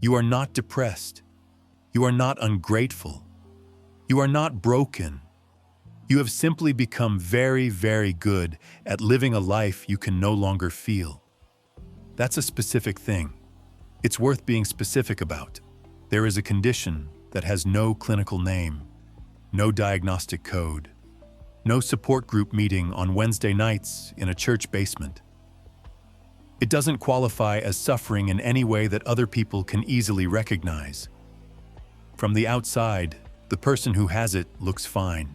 You are not depressed. You are not ungrateful. You are not broken. You have simply become very, very good at living a life you can no longer feel. That's a specific thing. It's worth being specific about. There is a condition that has no clinical name, no diagnostic code, no support group meeting on Wednesday nights in a church basement. It doesn't qualify as suffering in any way that other people can easily recognize. From the outside, the person who has it looks fine,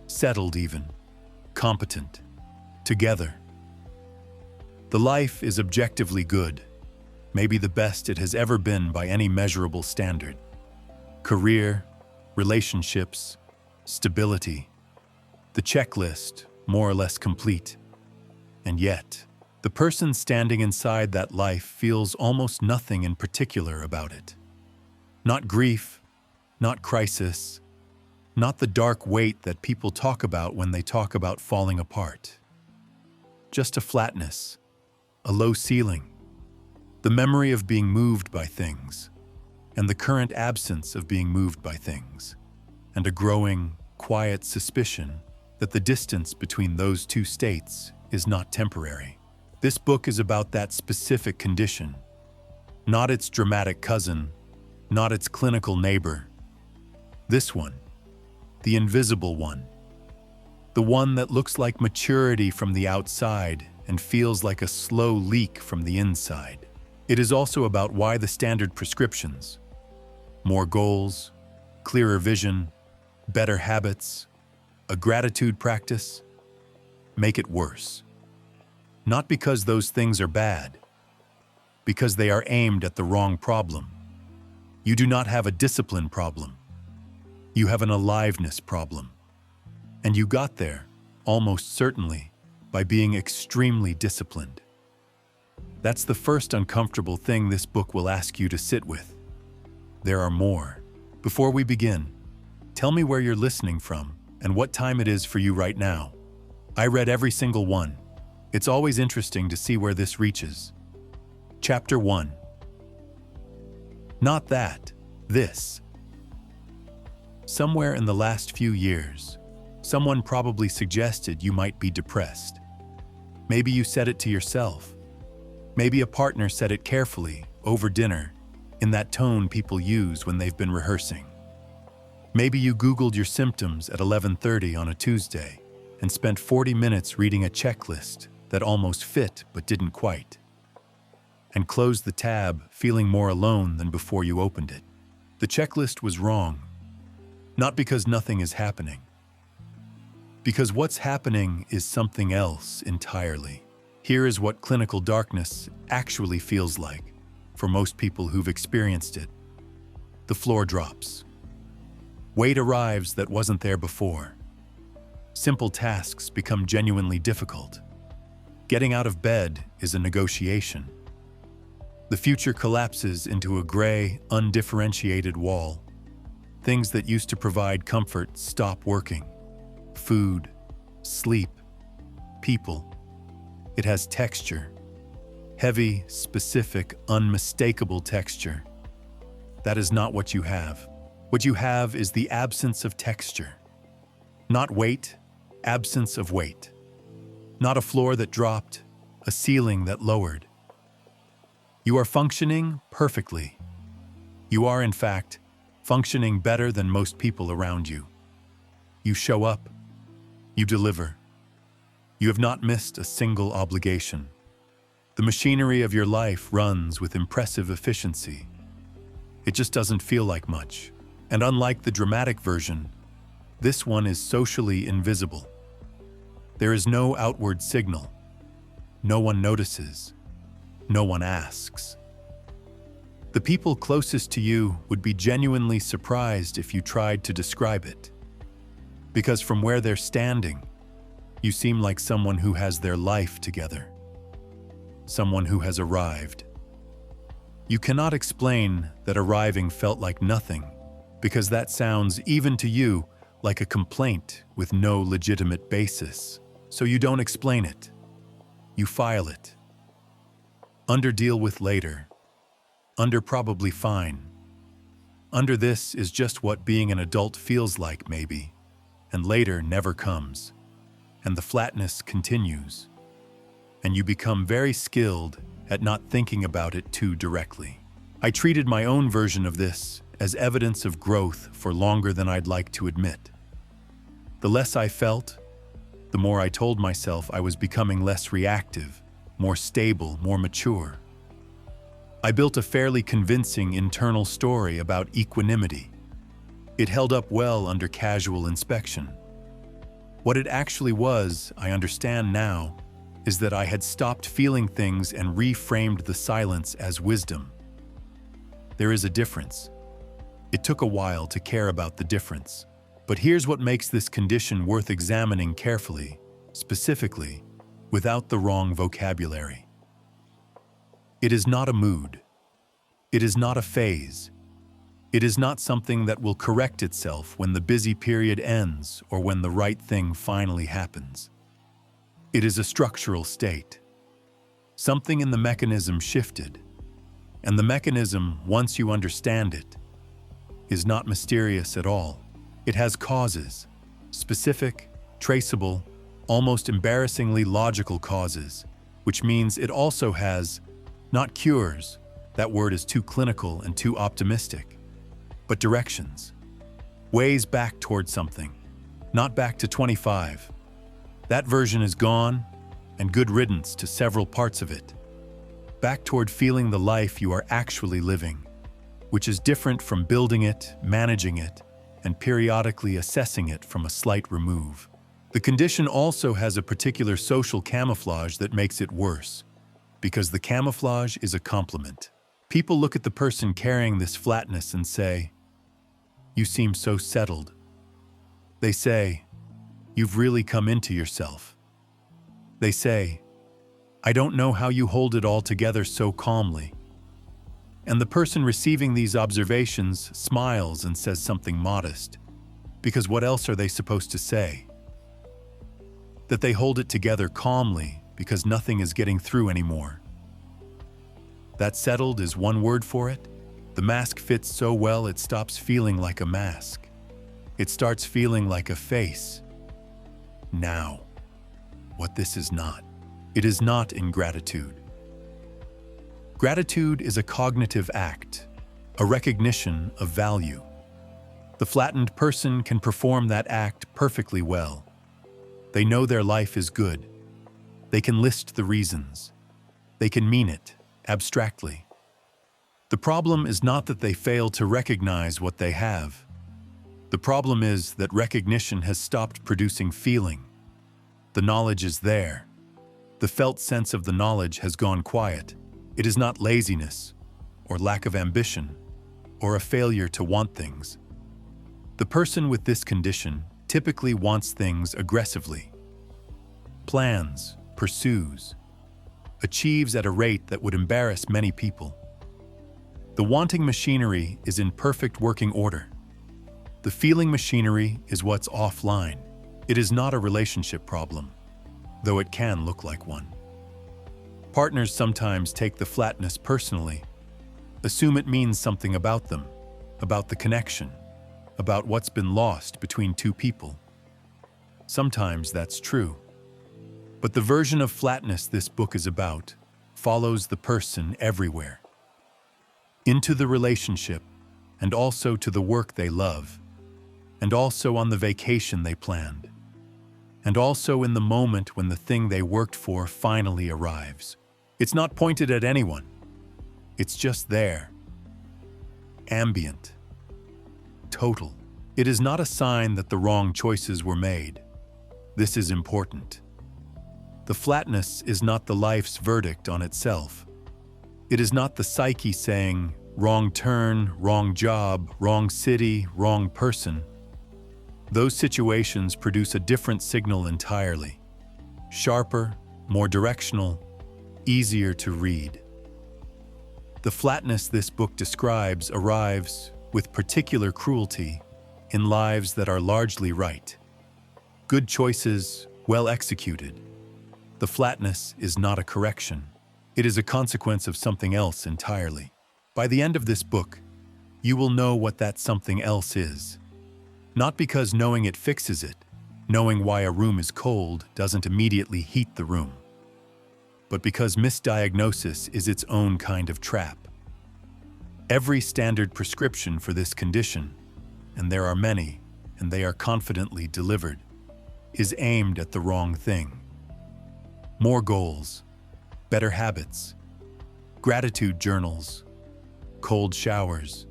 settled even, competent, together. The life is objectively good, maybe the best it has ever been by any measurable standard. Career, relationships, stability. The checklist, more or less complete. And yet, the person standing inside that life feels almost nothing in particular about it. Not grief, not crisis, not the dark weight that people talk about when they talk about falling apart. Just a flatness, a low ceiling, the memory of being moved by things, and the current absence of being moved by things, and a growing, quiet suspicion that the distance between those two states is not temporary. This book is about that specific condition, not its dramatic cousin, not its clinical neighbor. This one, the invisible one, the one that looks like maturity from the outside and feels like a slow leak from the inside. It is also about why the standard prescriptions, more goals, clearer vision, better habits, a gratitude practice, make it worse. Not because those things are bad, because they are aimed at the wrong problem. You do not have a discipline problem. You have an aliveness problem. And you got there, almost certainly, by being extremely disciplined. That's the first uncomfortable thing this book will ask you to sit with. There are more. Before we begin, tell me where you're listening from and what time it is for you right now. I read every single one. It's always interesting to see where this reaches. Chapter 1. Not that, this. Somewhere in the last few years, someone probably suggested you might be depressed. Maybe you said it to yourself. Maybe a partner said it carefully, over dinner, in that tone people use when they've been rehearsing. Maybe you Googled your symptoms at 11:30 on a Tuesday and spent 40 minutes reading a checklist that almost fit but didn't quite, and closed the tab feeling more alone than before you opened it. The checklist was wrong, not because nothing is happening, because what's happening is something else entirely. Here is what clinical darkness actually feels like for most people who've experienced it. The floor drops. Weight arrives that wasn't there before. Simple tasks become genuinely difficult. Getting out of bed is a negotiation. The future collapses into a gray, undifferentiated wall. Things that used to provide comfort stop working. Food, sleep, people. It has texture. Heavy, specific, unmistakable texture. That is not what you have. What you have is the absence of texture. Not weight, absence of weight. Not a floor that dropped, a ceiling that lowered. You are functioning perfectly. You are, in fact, functioning better than most people around you. You show up. You deliver. You have not missed a single obligation. The machinery of your life runs with impressive efficiency. It just doesn't feel like much. And unlike the dramatic version, this one is socially invisible. There is no outward signal. No one notices. No one asks. The people closest to you would be genuinely surprised if you tried to describe it. Because from where they're standing, you seem like someone who has their life together. Someone who has arrived. You cannot explain that arriving felt like nothing, because that sounds, even to you, like a complaint with no legitimate basis. So you don't explain it. You file it. Under deal with later. Under probably fine. Under this is just what being an adult feels like maybe, and later never comes, and the flatness continues, and you become very skilled at not thinking about it too directly. I treated my own version of this as evidence of growth for longer than I'd like to admit. The less I felt, the more I told myself I was becoming less reactive, more stable, more mature. I built a fairly convincing internal story about equanimity. It held up well under casual inspection. What it actually was, I understand now, is that I had stopped feeling things and reframed the silence as wisdom. There is a difference. It took a while to care about the difference. But here's what makes this condition worth examining carefully, specifically, without the wrong vocabulary. It is not a mood. It is not a phase. It is not something that will correct itself when the busy period ends or when the right thing finally happens. It is a structural state. Something in the mechanism shifted, and the mechanism, once you understand it, is not mysterious at all. It has causes, specific, traceable, almost embarrassingly logical causes, which means it also has, not cures, that word is too clinical and too optimistic, but directions, ways back toward something, not back to 25. That version is gone, and good riddance to several parts of it. Back toward feeling the life you are actually living, which is different from building it, managing it, and periodically assessing it from a slight remove. The condition also has a particular social camouflage that makes it worse, because the camouflage is a compliment. People look at the person carrying this flatness and say, "You seem so settled." They say, "You've really come into yourself." They say, "I don't know how you hold it all together so calmly." And the person receiving these observations smiles and says something modest, because what else are they supposed to say? That they hold it together calmly because nothing is getting through anymore. That settled is one word for it. The mask fits so well it stops feeling like a mask. It starts feeling like a face. Now, what this is not. It is not ingratitude. Gratitude is a cognitive act, a recognition of value. The flattened person can perform that act perfectly well. They know their life is good. They can list the reasons. They can mean it, abstractly. The problem is not that they fail to recognize what they have. The problem is that recognition has stopped producing feeling. The knowledge is there. The felt sense of the knowledge has gone quiet. It is not laziness, or lack of ambition, or a failure to want things. The person with this condition typically wants things aggressively. Plans, pursues, achieves at a rate that would embarrass many people. The wanting machinery is in perfect working order. The feeling machinery is what's offline. It is not a relationship problem, though it can look like one. Partners sometimes take the flatness personally, assume it means something about them, about the connection, about what's been lost between two people. Sometimes that's true. But the version of flatness this book is about follows the person everywhere. Into the relationship, and also to the work they love, and also on the vacation they planned, and also in the moment when the thing they worked for finally arrives. It's not pointed at anyone. It's just there. Ambient. Total. It is not a sign that the wrong choices were made. This is important. The flatness is not the life's verdict on itself. It is not the psyche saying, wrong turn, wrong job, wrong city, wrong person. Those situations produce a different signal entirely. Sharper, more directional, easier to read. The flatness this book describes arrives, with particular cruelty, in lives that are largely right. Good choices, well executed. The flatness is not a correction. It is a consequence of something else entirely. By the end of this book, you will know what that something else is. Not because knowing it fixes it, knowing why a room is cold doesn't immediately heat the room, but because misdiagnosis is its own kind of trap. Every standard prescription for this condition, and there are many, and they are confidently delivered, is aimed at the wrong thing. More goals, better habits, gratitude journals, cold showers.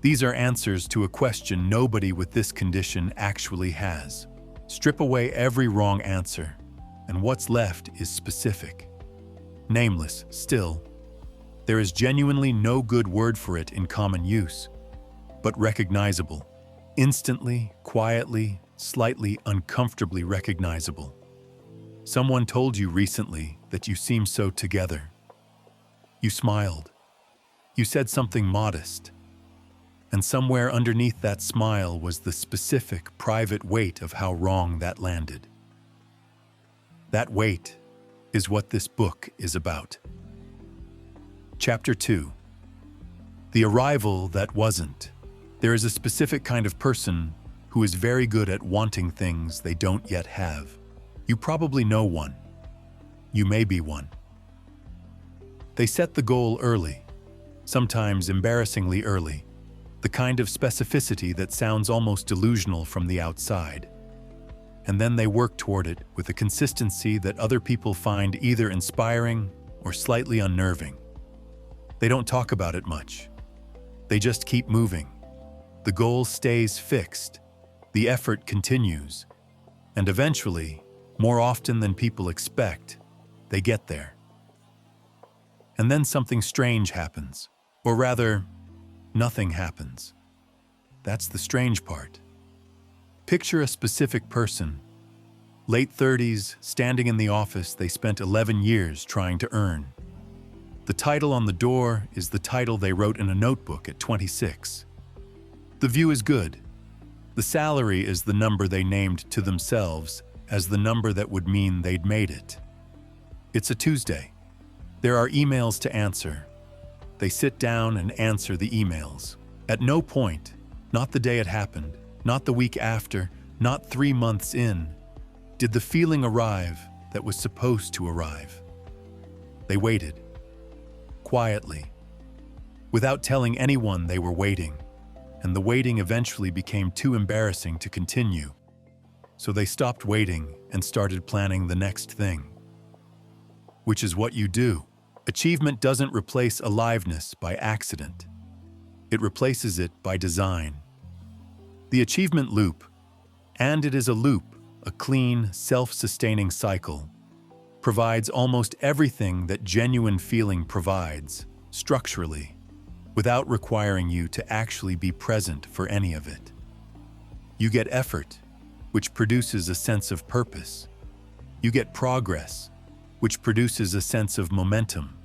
These are answers to a question nobody with this condition actually has. Strip away every wrong answer, and what's left is specific. Nameless, still. There is genuinely no good word for it in common use, but recognizable. Instantly, quietly, slightly uncomfortably recognizable. Someone told you recently that you seem so together. You smiled. You said something modest. And somewhere underneath that smile was the specific, private weight of how wrong that landed. That weight is what this book is about. Chapter 2. The arrival that wasn't. There is a specific kind of person who is very good at wanting things they don't yet have. You probably know one. You may be one. They set the goal early, sometimes embarrassingly early, the kind of specificity that sounds almost delusional from the outside. And then they work toward it with a consistency that other people find either inspiring or slightly unnerving. They don't talk about it much. They just keep moving. The goal stays fixed. The effort continues. And eventually, more often than people expect, they get there. And then something strange happens. Or rather, nothing happens. That's the strange part. Picture a specific person, late 30s, standing in the office they spent 11 years trying to earn. The title on the door is the title they wrote in a notebook at 26. The view is good. The salary is the number they named to themselves as the number that would mean they'd made it. It's a Tuesday. There are emails to answer. They sit down and answer the emails. At no point, not the day it happened, not the week after, not 3 months in, did the feeling arrive that was supposed to arrive. They waited. Quietly. Without telling anyone they were waiting. And the waiting eventually became too embarrassing to continue. So they stopped waiting and started planning the next thing. Which is what you do. Achievement doesn't replace aliveness by accident. It replaces it by design. The achievement loop, and it is a loop, a clean, self-sustaining cycle, provides almost everything that genuine feeling provides, structurally, without requiring you to actually be present for any of it. You get effort, which produces a sense of purpose. You get progress, which produces a sense of momentum.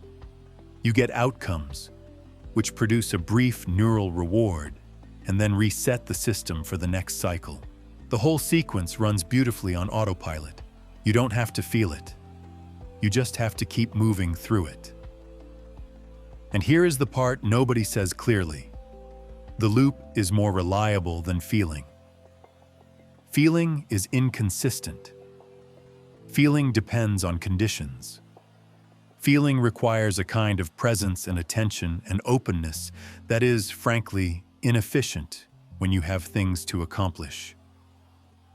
You get outcomes, which produce a brief neural reward, and then reset the system for the next cycle. The whole sequence runs beautifully on autopilot. You don't have to feel it. You just have to keep moving through it. And here is the part nobody says clearly. The loop is more reliable than feeling. Feeling is inconsistent. Feeling depends on conditions. Feeling requires a kind of presence and attention and openness that is, frankly, inefficient when you have things to accomplish.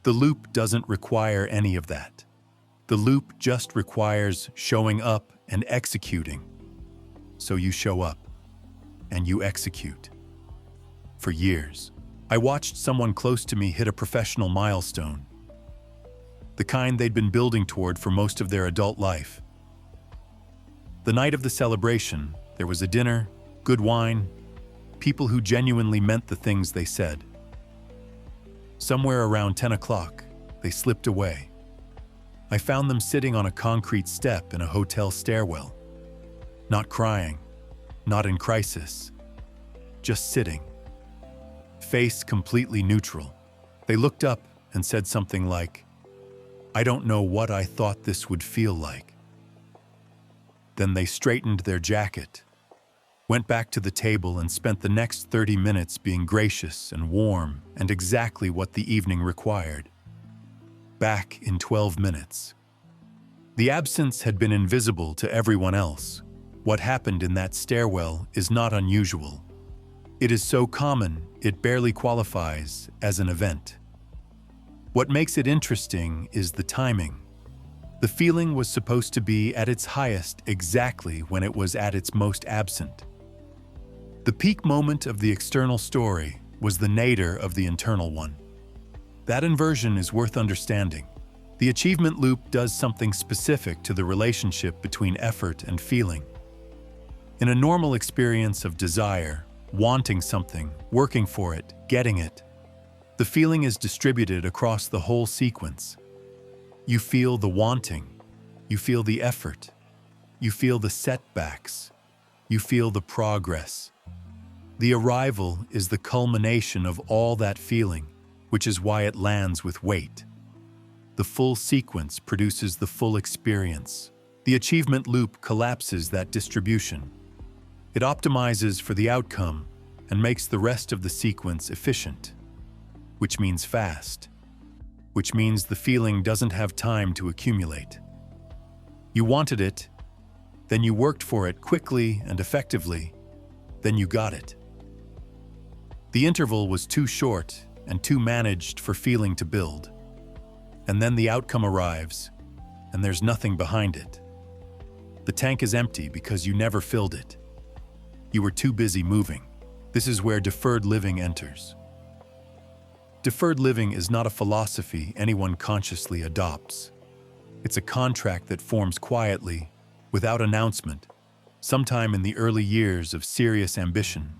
The loop doesn't require any of that. The loop just requires showing up and executing. So you show up, and you execute. For years, I watched someone close to me hit a professional milestone, the kind they'd been building toward for most of their adult life. The night of the celebration, there was a dinner, good wine, people who genuinely meant the things they said. Somewhere around 10 o'clock, they slipped away. I found them sitting on a concrete step in a hotel stairwell. Not crying, not in crisis, just sitting. Face completely neutral. They looked up and said something like, "I don't know what I thought this would feel like." Then they straightened their jacket. went back to the table and spent the next 30 minutes being gracious and warm and exactly what the evening required. Back in 12 minutes. The absence had been invisible to everyone else. What happened in that stairwell is not unusual. It is so common, it barely qualifies as an event. What makes it interesting is the timing. The feeling was supposed to be at its highest exactly when it was at its most absent. The peak moment of the external story was the nadir of the internal one. That inversion is worth understanding. The achievement loop does something specific to the relationship between effort and feeling. In a normal experience of desire, wanting something, working for it, getting it, the feeling is distributed across the whole sequence. You feel the wanting, you feel the effort, you feel the setbacks, you feel the progress. The arrival is the culmination of all that feeling, which is why it lands with weight. The full sequence produces the full experience. The achievement loop collapses that distribution. It optimizes for the outcome and makes the rest of the sequence efficient, which means fast, which means the feeling doesn't have time to accumulate. You wanted it, then you worked for it quickly and effectively, then you got it. The interval was too short and too managed for feeling to build. And then the outcome arrives, and there's nothing behind it. The tank is empty because you never filled it. You were too busy moving. This is where deferred living enters. Deferred living is not a philosophy anyone consciously adopts. It's a contract that forms quietly, without announcement, sometime in the early years of serious ambition.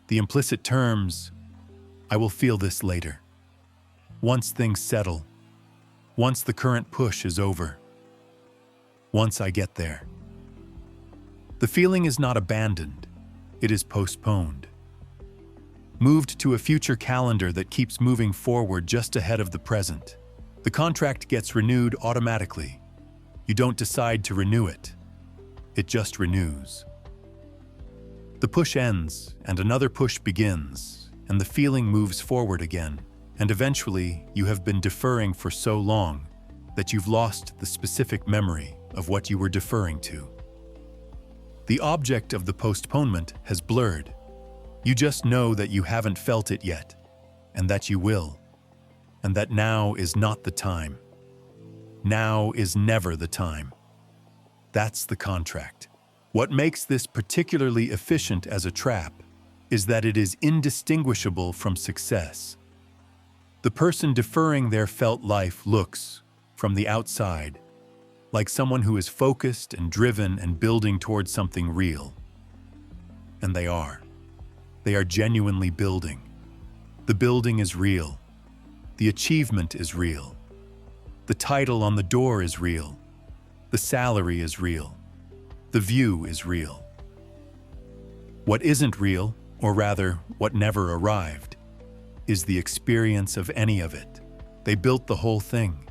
The implicit terms, "I will feel this later. Once things settle, once the current push is over, once I get there." The feeling is not abandoned, it is postponed. Moved to a future calendar that keeps moving forward just ahead of the present. The contract gets renewed automatically. You don't decide to renew it. It just renews. The push ends, and another push begins, and the feeling moves forward again. And eventually, you have been deferring for so long that you've lost the specific memory of what you were deferring to. The object of the postponement has blurred. You just know that you haven't felt it yet, and that you will, and that now is not the time. Now is never the time. That's the contract. What makes this particularly efficient as a trap is that it is indistinguishable from success. The person deferring their felt life looks, from the outside, like someone who is focused and driven and building towards something real. And they are. They are genuinely building. The building is real. The achievement is real. The title on the door is real. The salary is real. The view is real. What isn't real, or rather, what never arrived, is the experience of any of it. They built the whole thing.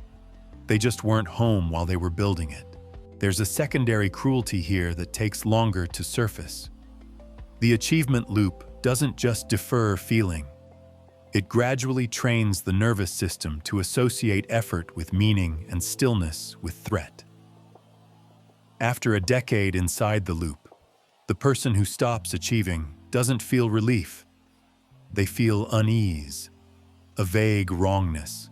They just weren't home while they were building it. There's a secondary cruelty here that takes longer to surface. The achievement loop doesn't just defer feeling. It gradually trains the nervous system to associate effort with meaning and stillness with threat. After a decade inside the loop, the person who stops achieving doesn't feel relief. They feel unease, a vague wrongness.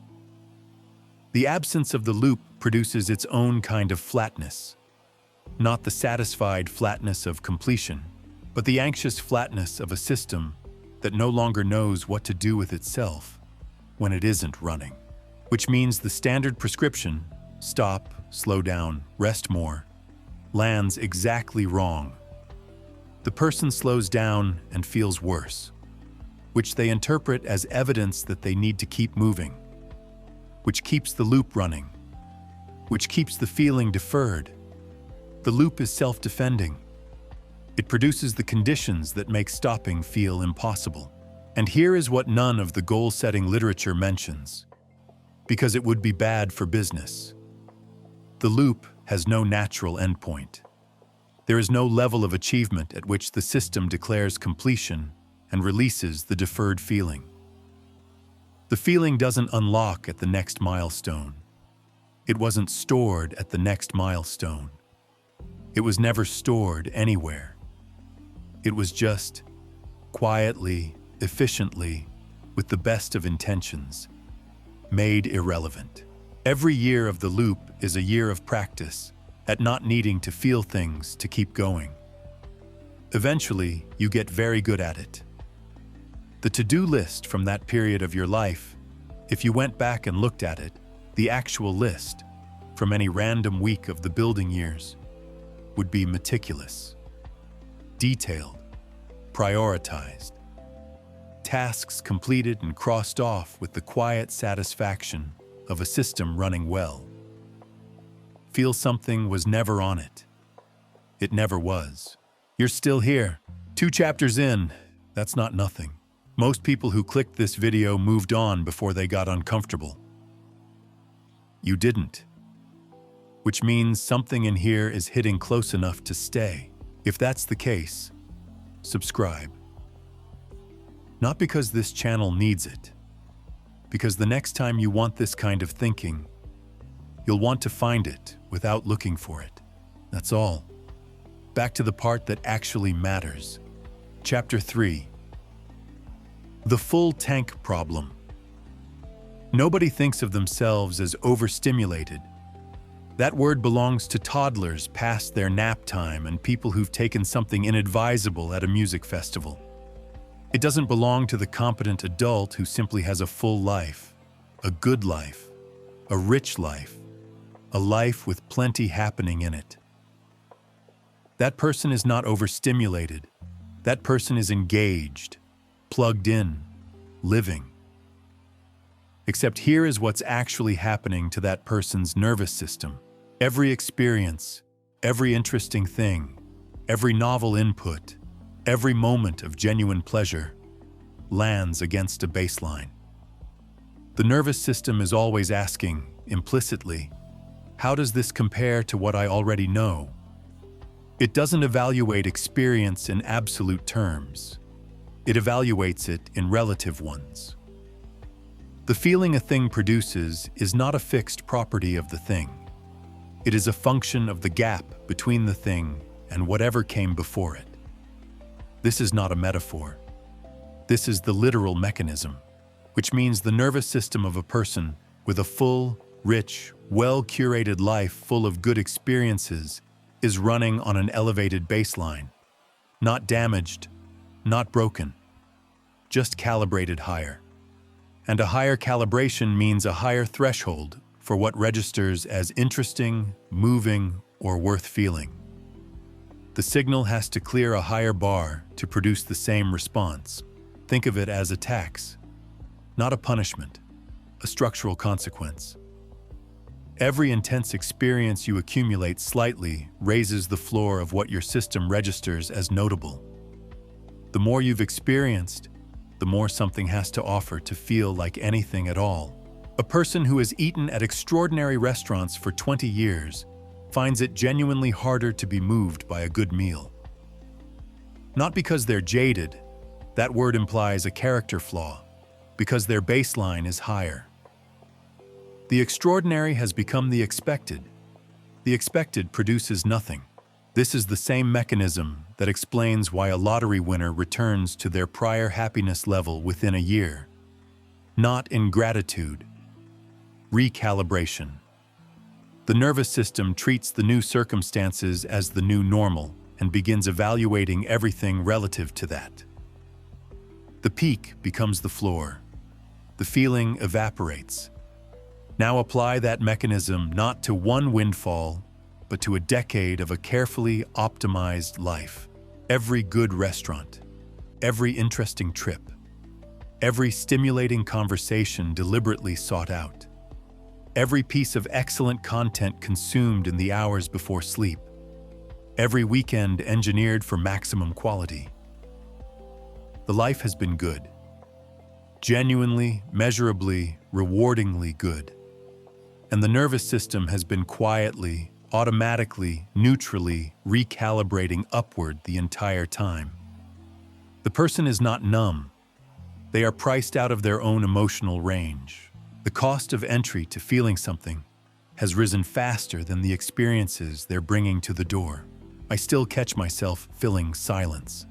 The absence of the loop produces its own kind of flatness, not the satisfied flatness of completion, but the anxious flatness of a system that no longer knows what to do with itself when it isn't running. Which means the standard prescription, stop, slow down, rest more, lands exactly wrong. The person slows down and feels worse, which they interpret as evidence that they need to keep moving, which keeps the loop running, which keeps the feeling deferred. The loop is self-defending. It produces the conditions that make stopping feel impossible. And here is what none of the goal-setting literature mentions, because it would be bad for business. The loop has no natural endpoint. There is no level of achievement at which the system declares completion and releases the deferred feeling. The feeling doesn't unlock at the next milestone. It wasn't stored at the next milestone. It was never stored anywhere. It was just, quietly, efficiently, with the best of intentions, made irrelevant. Every year of the loop is a year of practice at not needing to feel things to keep going. Eventually, you get very good at it. The to-do list from that period of your life, if you went back and looked at it, the actual list from any random week of the building years, would be meticulous, detailed, prioritized. Tasks completed and crossed off with the quiet satisfaction of a system running well. Feel something was never on it. It never was. You're still here. 2 chapters in, that's not nothing. Most people who clicked this video moved on before they got uncomfortable. You didn't. Which means something in here is hitting close enough to stay. If that's the case, subscribe. Not because this channel needs it, because the next time you want this kind of thinking, you'll want to find it without looking for it. That's all. Back to the part that actually matters. Chapter 3. The full tank problem. Nobody thinks of themselves as overstimulated. That word belongs to toddlers past their nap time and people who've taken something inadvisable at a music festival. It doesn't belong to the competent adult who simply has a full life, a good life, a rich life, a life with plenty happening in it. That person is not overstimulated. That person is engaged, plugged in, living. Except here is what's actually happening to that person's nervous system. Every experience, every interesting thing, every novel input, every moment of genuine pleasure lands against a baseline. The nervous system is always asking, implicitly, how does this compare to what I already know? It doesn't evaluate experience in absolute terms. It evaluates it in relative ones. The feeling a thing produces is not a fixed property of the thing. It is a function of the gap between the thing and whatever came before it. This is not a metaphor. This is the literal mechanism, which means the nervous system of a person with a full, rich, well-curated life full of good experiences is running on an elevated baseline, not damaged, not broken, just calibrated higher. And a higher calibration means a higher threshold for what registers as interesting, moving, or worth feeling. The signal has to clear a higher bar to produce the same response. Think of it as a tax, not a punishment, a structural consequence. Every intense experience you accumulate slightly raises the floor of what your system registers as notable. The more you've experienced, the more something has to offer to feel like anything at all. A person who has eaten at extraordinary restaurants for 20 years finds it genuinely harder to be moved by a good meal. Not because they're jaded, that word implies a character flaw, because their baseline is higher. The extraordinary has become the expected. The expected produces nothing. This is the same mechanism that explains why a lottery winner returns to their prior happiness level within a year. Not ingratitude. Recalibration. The nervous system treats the new circumstances as the new normal and begins evaluating everything relative to that. The peak becomes the floor. The feeling evaporates. Now apply that mechanism not to one windfall, but to a decade of a carefully optimized life. Every good restaurant, every interesting trip, every stimulating conversation deliberately sought out, every piece of excellent content consumed in the hours before sleep, every weekend engineered for maximum quality. The life has been good. Genuinely, measurably, rewardingly good. And the nervous system has been quietly, automatically, neutrally recalibrating upward the entire time. The person is not numb. They are priced out of their own emotional range. The cost of entry to feeling something has risen faster than the experiences they're bringing to the door. I still catch myself filling silence.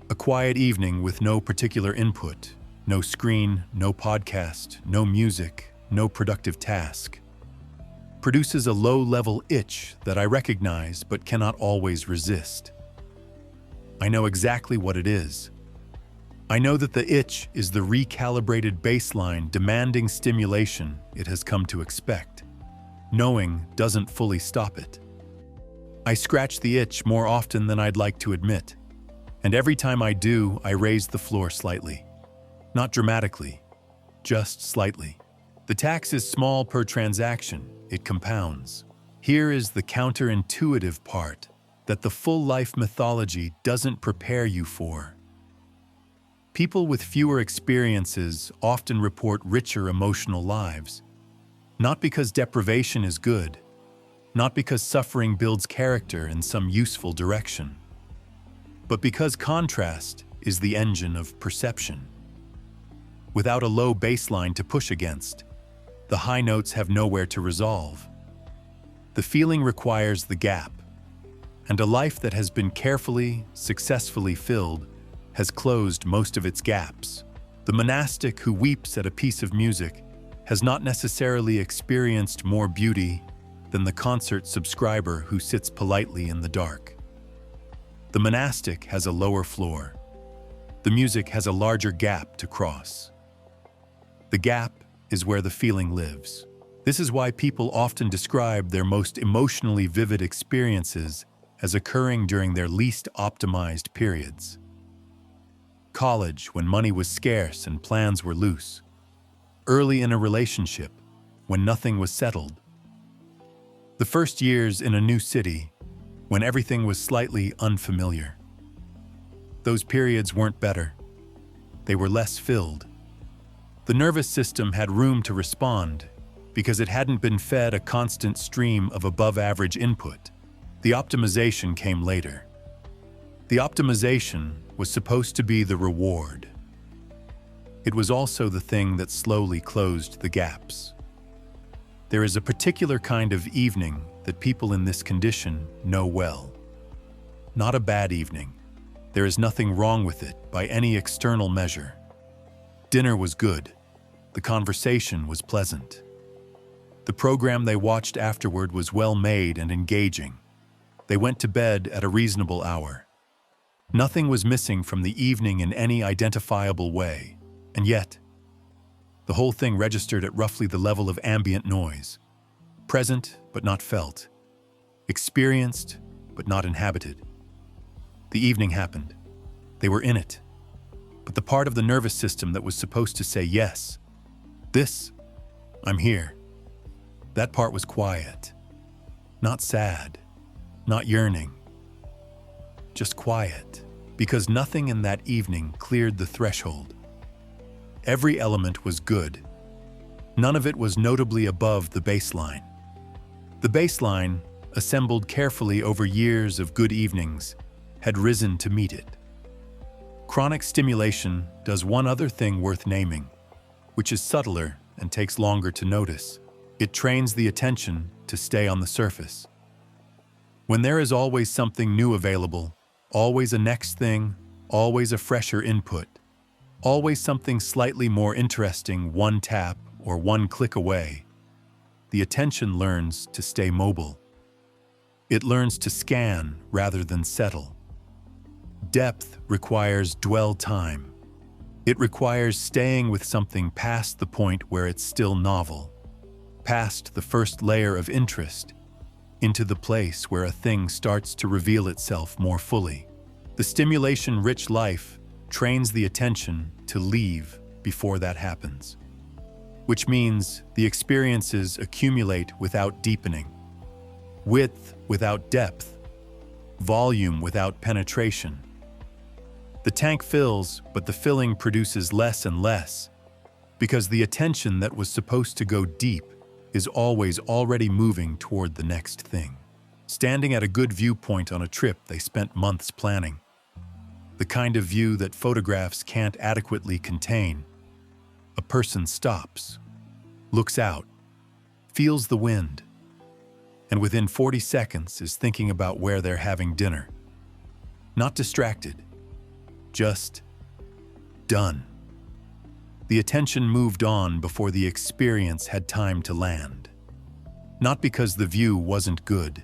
A quiet evening with no particular input, no screen, no podcast, no music, no productive task, produces a low-level itch that I recognize but cannot always resist. I know exactly what it is. I know that the itch is the recalibrated baseline demanding stimulation it has come to expect. Knowing doesn't fully stop it. I scratch the itch more often than I'd like to admit, and every time I do, I raise the floor slightly. Not dramatically, just slightly. The tax is small per transaction, it compounds. Here is the counterintuitive part that the full life mythology doesn't prepare you for. People with fewer experiences often report richer emotional lives, not because deprivation is good, not because suffering builds character in some useful direction, but because contrast is the engine of perception. Without a low baseline to push against, the high notes have nowhere to resolve. The feeling requires the gap, and a life that has been carefully, successfully filled has closed most of its gaps. The monastic who weeps at a piece of music has not necessarily experienced more beauty than the concert subscriber who sits politely in the dark. The monastic has a lower floor. The music has a larger gap to cross. The gap is where the feeling lives. This is why people often describe their most emotionally vivid experiences as occurring during their least optimized periods. College, when money was scarce and plans were loose. Early in a relationship, when nothing was settled. The first years in a new city, when everything was slightly unfamiliar. Those periods weren't better. They were less filled. The nervous system had room to respond because it hadn't been fed a constant stream of above-average input. The optimization came later. The optimization was supposed to be the reward. It was also the thing that slowly closed the gaps. There is a particular kind of evening that people in this condition know well. Not a bad evening. There is nothing wrong with it by any external measure. Dinner was good. The conversation was pleasant. The program they watched afterward was well made and engaging. They went to bed at a reasonable hour. Nothing was missing from the evening in any identifiable way, and yet, the whole thing registered at roughly the level of ambient noise. Present, but not felt. Experienced, but not inhabited. The evening happened. They were in it. But the part of the nervous system that was supposed to say yes, this, I'm here, that part was quiet. Not sad, not yearning. Just quiet, because nothing in that evening cleared the threshold. Every element was good. None of it was notably above the baseline. The baseline, assembled carefully over years of good evenings, had risen to meet it. Chronic stimulation does one other thing worth naming, which is subtler and takes longer to notice. It trains the attention to stay on the surface. When there is always something new available, always a next thing, always a fresher input, always something slightly more interesting one tap or one click away, the attention learns to stay mobile. It learns to scan rather than settle. Depth requires dwell time. It requires staying with something past the point where it's still novel, past the first layer of interest, into the place where a thing starts to reveal itself more fully. The stimulation-rich life trains the attention to leave before that happens, which means the experiences accumulate without deepening, width without depth, volume without penetration. The tank fills, but the filling produces less and less, because the attention that was supposed to go deep is always already moving toward the next thing. Standing at a good viewpoint on a trip they spent months planning. The kind of view that photographs can't adequately contain. A person stops, looks out, feels the wind, and within 40 seconds is thinking about where they're having dinner. Not distracted, just done. The attention moved on before the experience had time to land. Not because the view wasn't good,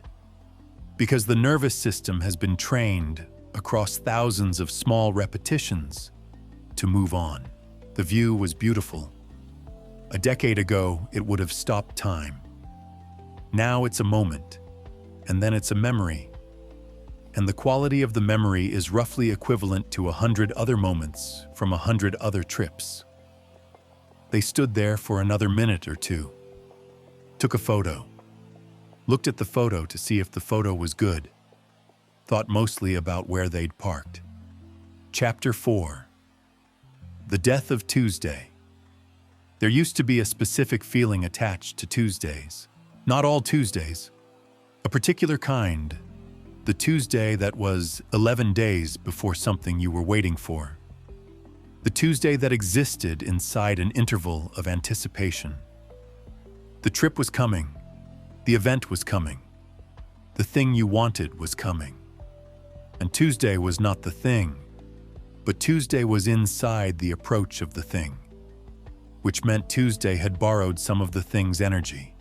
because the nervous system has been trained across thousands of small repetitions to move on. The view was beautiful. A decade ago, it would have stopped time. Now it's a moment, and then it's a memory. And the quality of the memory is roughly equivalent to 100 other moments from 100 other trips. They stood there for another minute or two, took a photo, looked at the photo to see if the photo was good, thought mostly about where they'd parked. Chapter 4. The Death of Tuesday. There used to be a specific feeling attached to Tuesdays. Not all Tuesdays. A particular kind. The Tuesday that was 11 days before something you were waiting for. The Tuesday that existed inside an interval of anticipation. The trip was coming. The event was coming. The thing you wanted was coming. And Tuesday was not the thing, but Tuesday was inside the approach of the thing, which meant Tuesday had borrowed some of the thing's energy.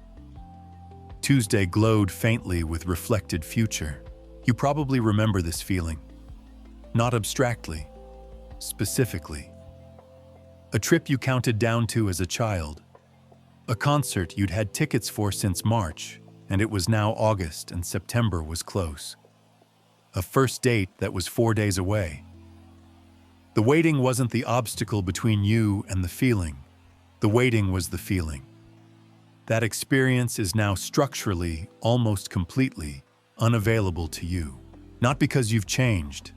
Tuesday glowed faintly with reflected future. You probably remember this feeling. Not abstractly, specifically. A trip you counted down to as a child. A concert you'd had tickets for since March, and it was now August and September was close. A first date that was 4 days away. The waiting wasn't the obstacle between you and the feeling. The waiting was the feeling. That experience is now structurally, almost completely, unavailable to you. Not because you've changed,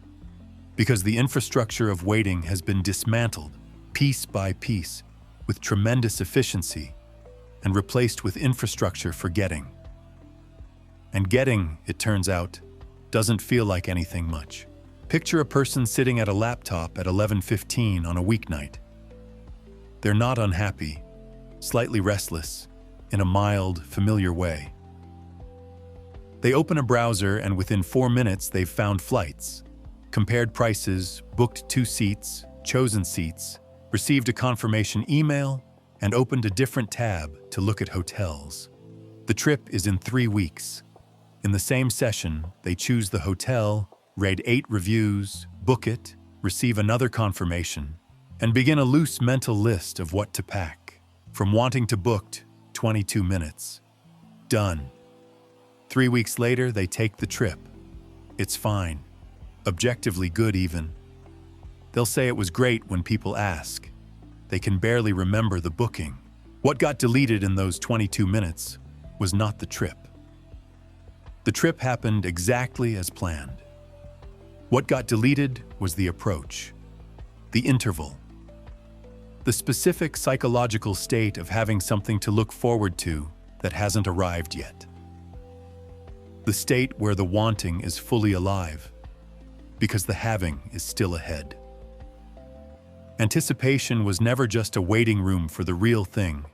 because the infrastructure of waiting has been dismantled, piece by piece, with tremendous efficiency, and replaced with infrastructure for getting. And getting, it turns out, doesn't feel like anything much. Picture a person sitting at a laptop at 11:15 on a weeknight. They're not unhappy, slightly restless, in a mild, familiar way. They open a browser and within 4 minutes they've found flights, compared prices, booked 2 seats, chosen seats, received a confirmation email, and opened a different tab to look at hotels. The trip is in 3 weeks. In the same session, they choose the hotel, rate 8 reviews, book it, receive another confirmation, and begin a loose mental list of what to pack. From wanting to booked, 22 minutes. Done. 3 weeks later, they take the trip. It's fine. Objectively good even. They'll say it was great when people ask. They can barely remember the booking. What got deleted in those 22 minutes was not the trip. The trip happened exactly as planned. What got deleted was the approach, the interval, the specific psychological state of having something to look forward to that hasn't arrived yet. The state where the wanting is fully alive, because the having is still ahead. Anticipation was never just a waiting room for the real thing.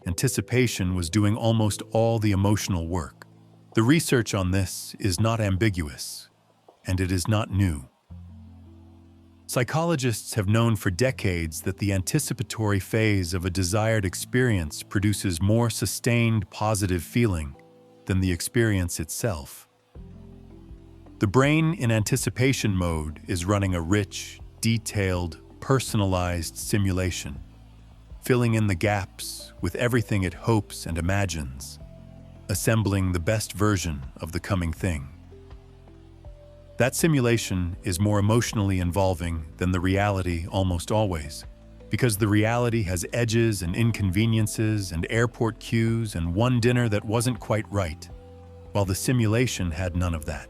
Anticipation was doing almost all the emotional work. The research on this is not ambiguous, and it is not new. Psychologists have known for decades that the anticipatory phase of a desired experience produces more sustained positive feeling than the experience itself. The brain in anticipation mode is running a rich, detailed, personalized simulation, filling in the gaps with everything it hopes and imagines, assembling the best version of the coming thing. That simulation is more emotionally involving than the reality almost always, because the reality has edges and inconveniences and airport queues and one dinner that wasn't quite right, while the simulation had none of that.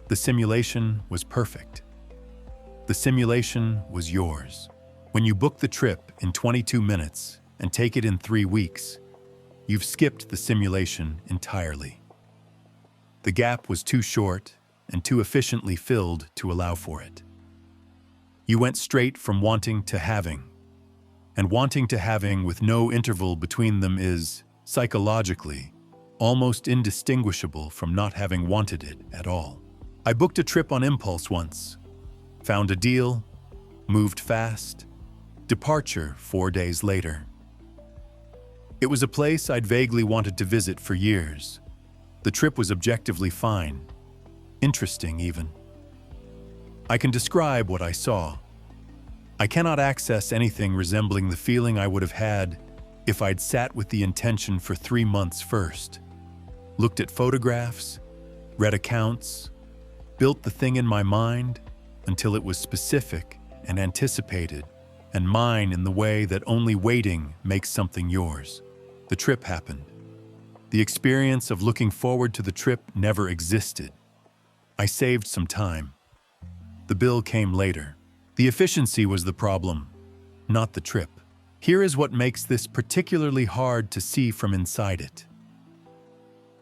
The simulation was perfect. The simulation was yours. When you book the trip in 22 minutes and take it in 3 weeks, you've skipped the simulation entirely. The gap was too short and too efficiently filled to allow for it. You went straight from wanting to having, and wanting to having with no interval between them is, psychologically, almost indistinguishable from not having wanted it at all. I booked a trip on impulse once, found a deal, moved fast, departure 4 days later. It was a place I'd vaguely wanted to visit for years. The trip was objectively fine, interesting even. I can describe what I saw. I cannot access anything resembling the feeling I would have had if I'd sat with the intention for 3 months first, looked at photographs, read accounts, built the thing in my mind until it was specific and anticipated and mine in the way that only waiting makes something yours. The trip happened. The experience of looking forward to the trip never existed. I saved some time. The bill came later. The efficiency was the problem, not the trip. Here is what makes this particularly hard to see from inside it.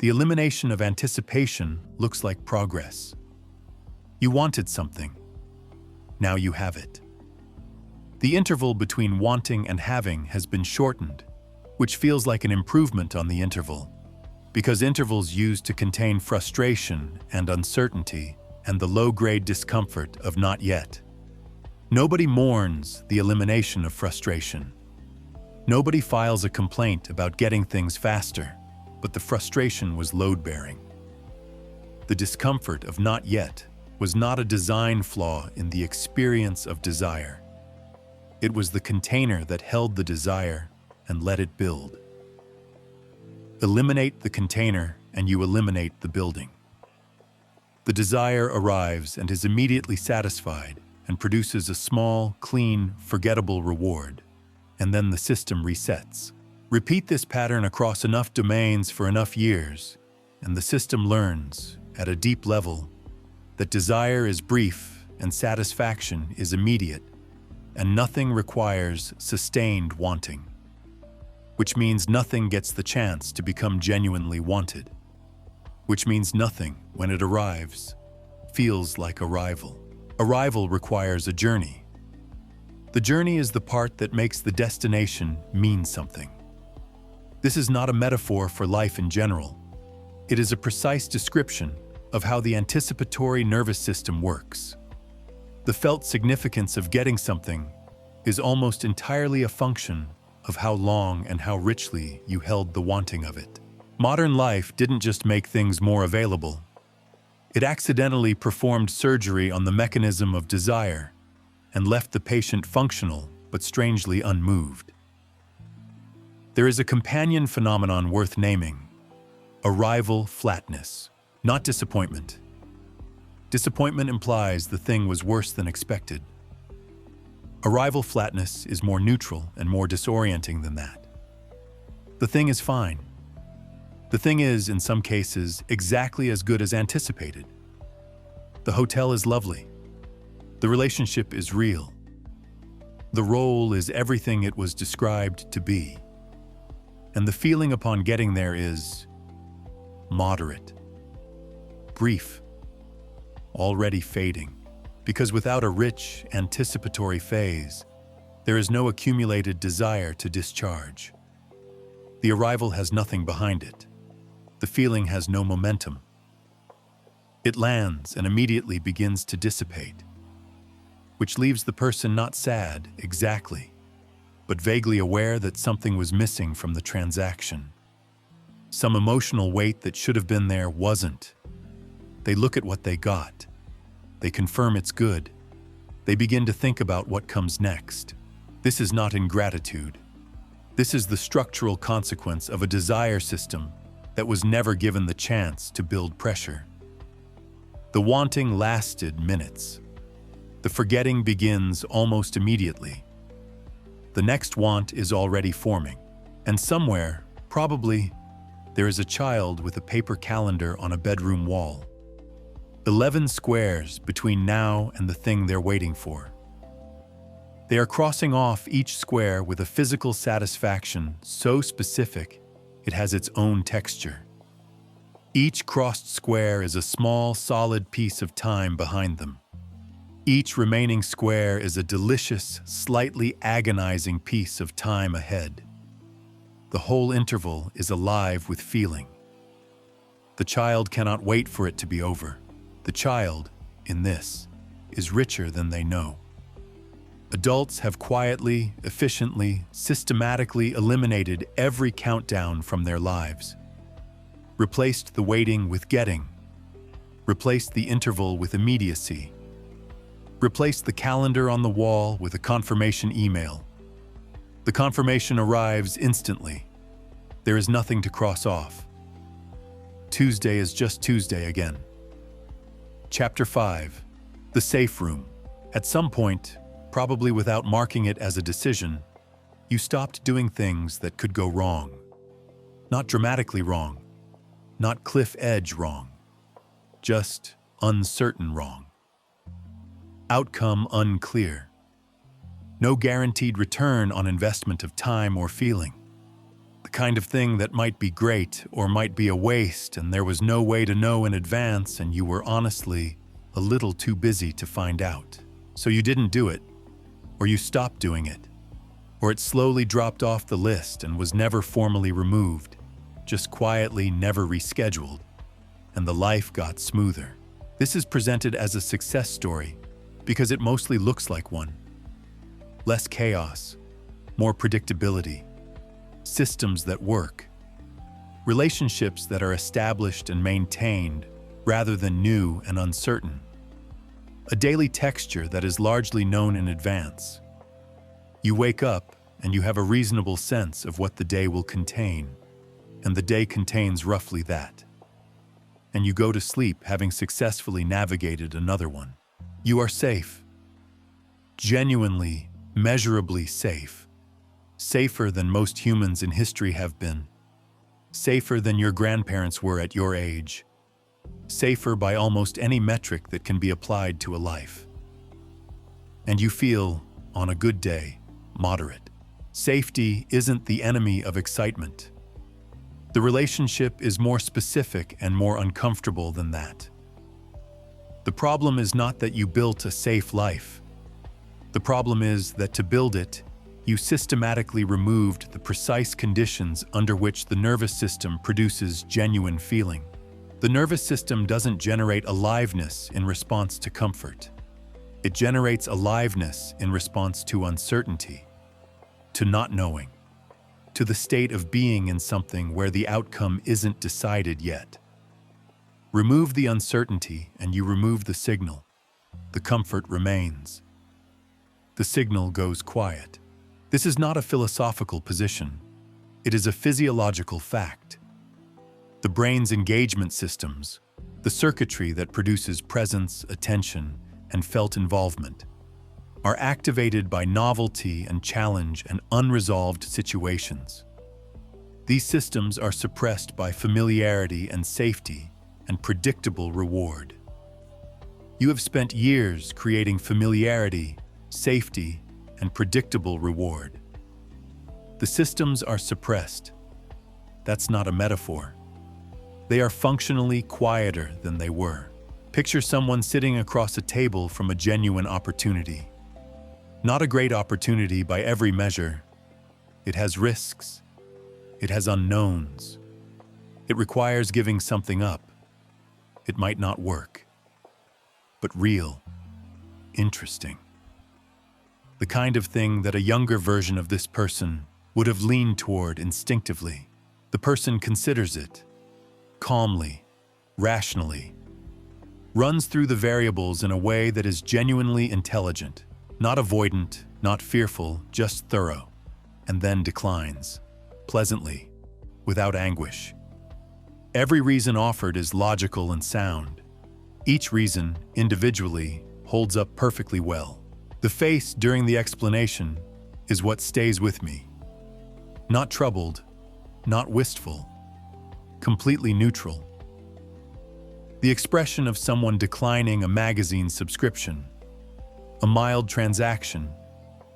The elimination of anticipation looks like progress. You wanted something. Now you have it. The interval between wanting and having has been shortened, which feels like an improvement on the interval, because intervals used to contain frustration and uncertainty and the low-grade discomfort of not yet. Nobody mourns the elimination of frustration. Nobody files a complaint about getting things faster, but the frustration was load-bearing. The discomfort of not yet was not a design flaw in the experience of desire. It was the container that held the desire and let it build. Eliminate the container and you eliminate the building. The desire arrives and is immediately satisfied and produces a small, clean, forgettable reward, and then the system resets. Repeat this pattern across enough domains for enough years, and the system learns, at a deep level, that desire is brief and satisfaction is immediate, and nothing requires sustained wanting, which means nothing gets the chance to become genuinely wanted, which means nothing, when it arrives, feels like arrival. Arrival requires a journey. The journey is the part that makes the destination mean something. This is not a metaphor for life in general. It is a precise description of how the anticipatory nervous system works. The felt significance of getting something is almost entirely a function of how long and how richly you held the wanting of it. Modern life didn't just make things more available. It accidentally performed surgery on the mechanism of desire and left the patient functional but strangely unmoved. There is a companion phenomenon worth naming: arrival flatness, not disappointment. Disappointment implies the thing was worse than expected. Arrival flatness is more neutral and more disorienting than that. The thing is fine. The thing is, in some cases, exactly as good as anticipated. The hotel is lovely. The relationship is real. The role is everything it was described to be. And the feeling upon getting there is moderate, brief, already fading, because without a rich, anticipatory phase, there is no accumulated desire to discharge. The arrival has nothing behind it. The feeling has no momentum. It lands and immediately begins to dissipate, which leaves the person not sad exactly, but vaguely aware that something was missing from the transaction. Some emotional weight that should have been there wasn't. They look at what they got. They confirm it's good. They begin to think about what comes next. This is not ingratitude. This is the structural consequence of a desire system that was never given the chance to build pressure. The wanting lasted minutes. The forgetting begins almost immediately. The next want is already forming, and somewhere, probably, there is a child with a paper calendar on a bedroom wall. 11 squares between now and the thing they're waiting for. They are crossing off each square with a physical satisfaction so specific It has its own texture. Each crossed square is a small, solid piece of time behind them. Each remaining square is a delicious, slightly agonizing piece of time ahead. The whole interval is alive with feeling. The child cannot wait for it to be over. The child, in this, is richer than they know. Adults have quietly, efficiently, systematically eliminated every countdown from their lives. Replaced the waiting with getting. Replaced the interval with immediacy. Replaced the calendar on the wall with a confirmation email. The confirmation arrives instantly. There is nothing to cross off. Tuesday is just Tuesday again. Chapter 5. The Safe Room. At some point, probably without marking it as a decision, you stopped doing things that could go wrong. Not dramatically wrong, not cliff edge wrong, just uncertain wrong. Outcome unclear. No guaranteed return on investment of time or feeling. The kind of thing that might be great or might be a waste, and there was no way to know in advance, and you were honestly a little too busy to find out. So you didn't do it, or you stopped doing it, or it slowly dropped off the list and was never formally removed, just quietly never rescheduled, and the life got smoother. This is presented as a success story because it mostly looks like one. Less chaos, more predictability, systems that work, relationships that are established and maintained rather than new and uncertain, a daily texture that is largely known in advance. You wake up and you have a reasonable sense of what the day will contain, and the day contains roughly that. And you go to sleep having successfully navigated another one. You are safe. Genuinely, measurably safe. Safer than most humans in history have been. Safer than your grandparents were at your age. Safer by almost any metric that can be applied to a life. And you feel, on a good day, moderate. Safety isn't the enemy of excitement. The relationship is more specific and more uncomfortable than that. The problem is not that you built a safe life. The problem is that to build it, you systematically removed the precise conditions under which the nervous system produces genuine feeling. The nervous system doesn't generate aliveness in response to comfort. It generates aliveness in response to uncertainty, to not knowing, to the state of being in something where the outcome isn't decided yet. Remove the uncertainty and you remove the signal. The comfort remains. The signal goes quiet. This is not a philosophical position. It is a physiological fact. The brain's engagement systems, the circuitry that produces presence, attention, and felt involvement, are activated by novelty and challenge and unresolved situations. These systems are suppressed by familiarity and safety and predictable reward. You have spent years creating familiarity, safety, and predictable reward. The systems are suppressed. That's not a metaphor. They are functionally quieter than they were. Picture someone sitting across a table from a genuine opportunity. Not a great opportunity by every measure. It has risks. It has unknowns. It requires giving something up. It might not work. But real, interesting. The kind of thing that a younger version of this person would have leaned toward instinctively. The person considers it, calmly, rationally, runs through the variables in a way that is genuinely intelligent, not avoidant, not fearful, just thorough, and then declines, pleasantly, without anguish. Every reason offered is logical and sound. Each reason, individually, holds up perfectly well. The face during the explanation is what stays with me. Not troubled, not wistful, completely neutral. The expression of someone declining a magazine subscription, a mild transaction,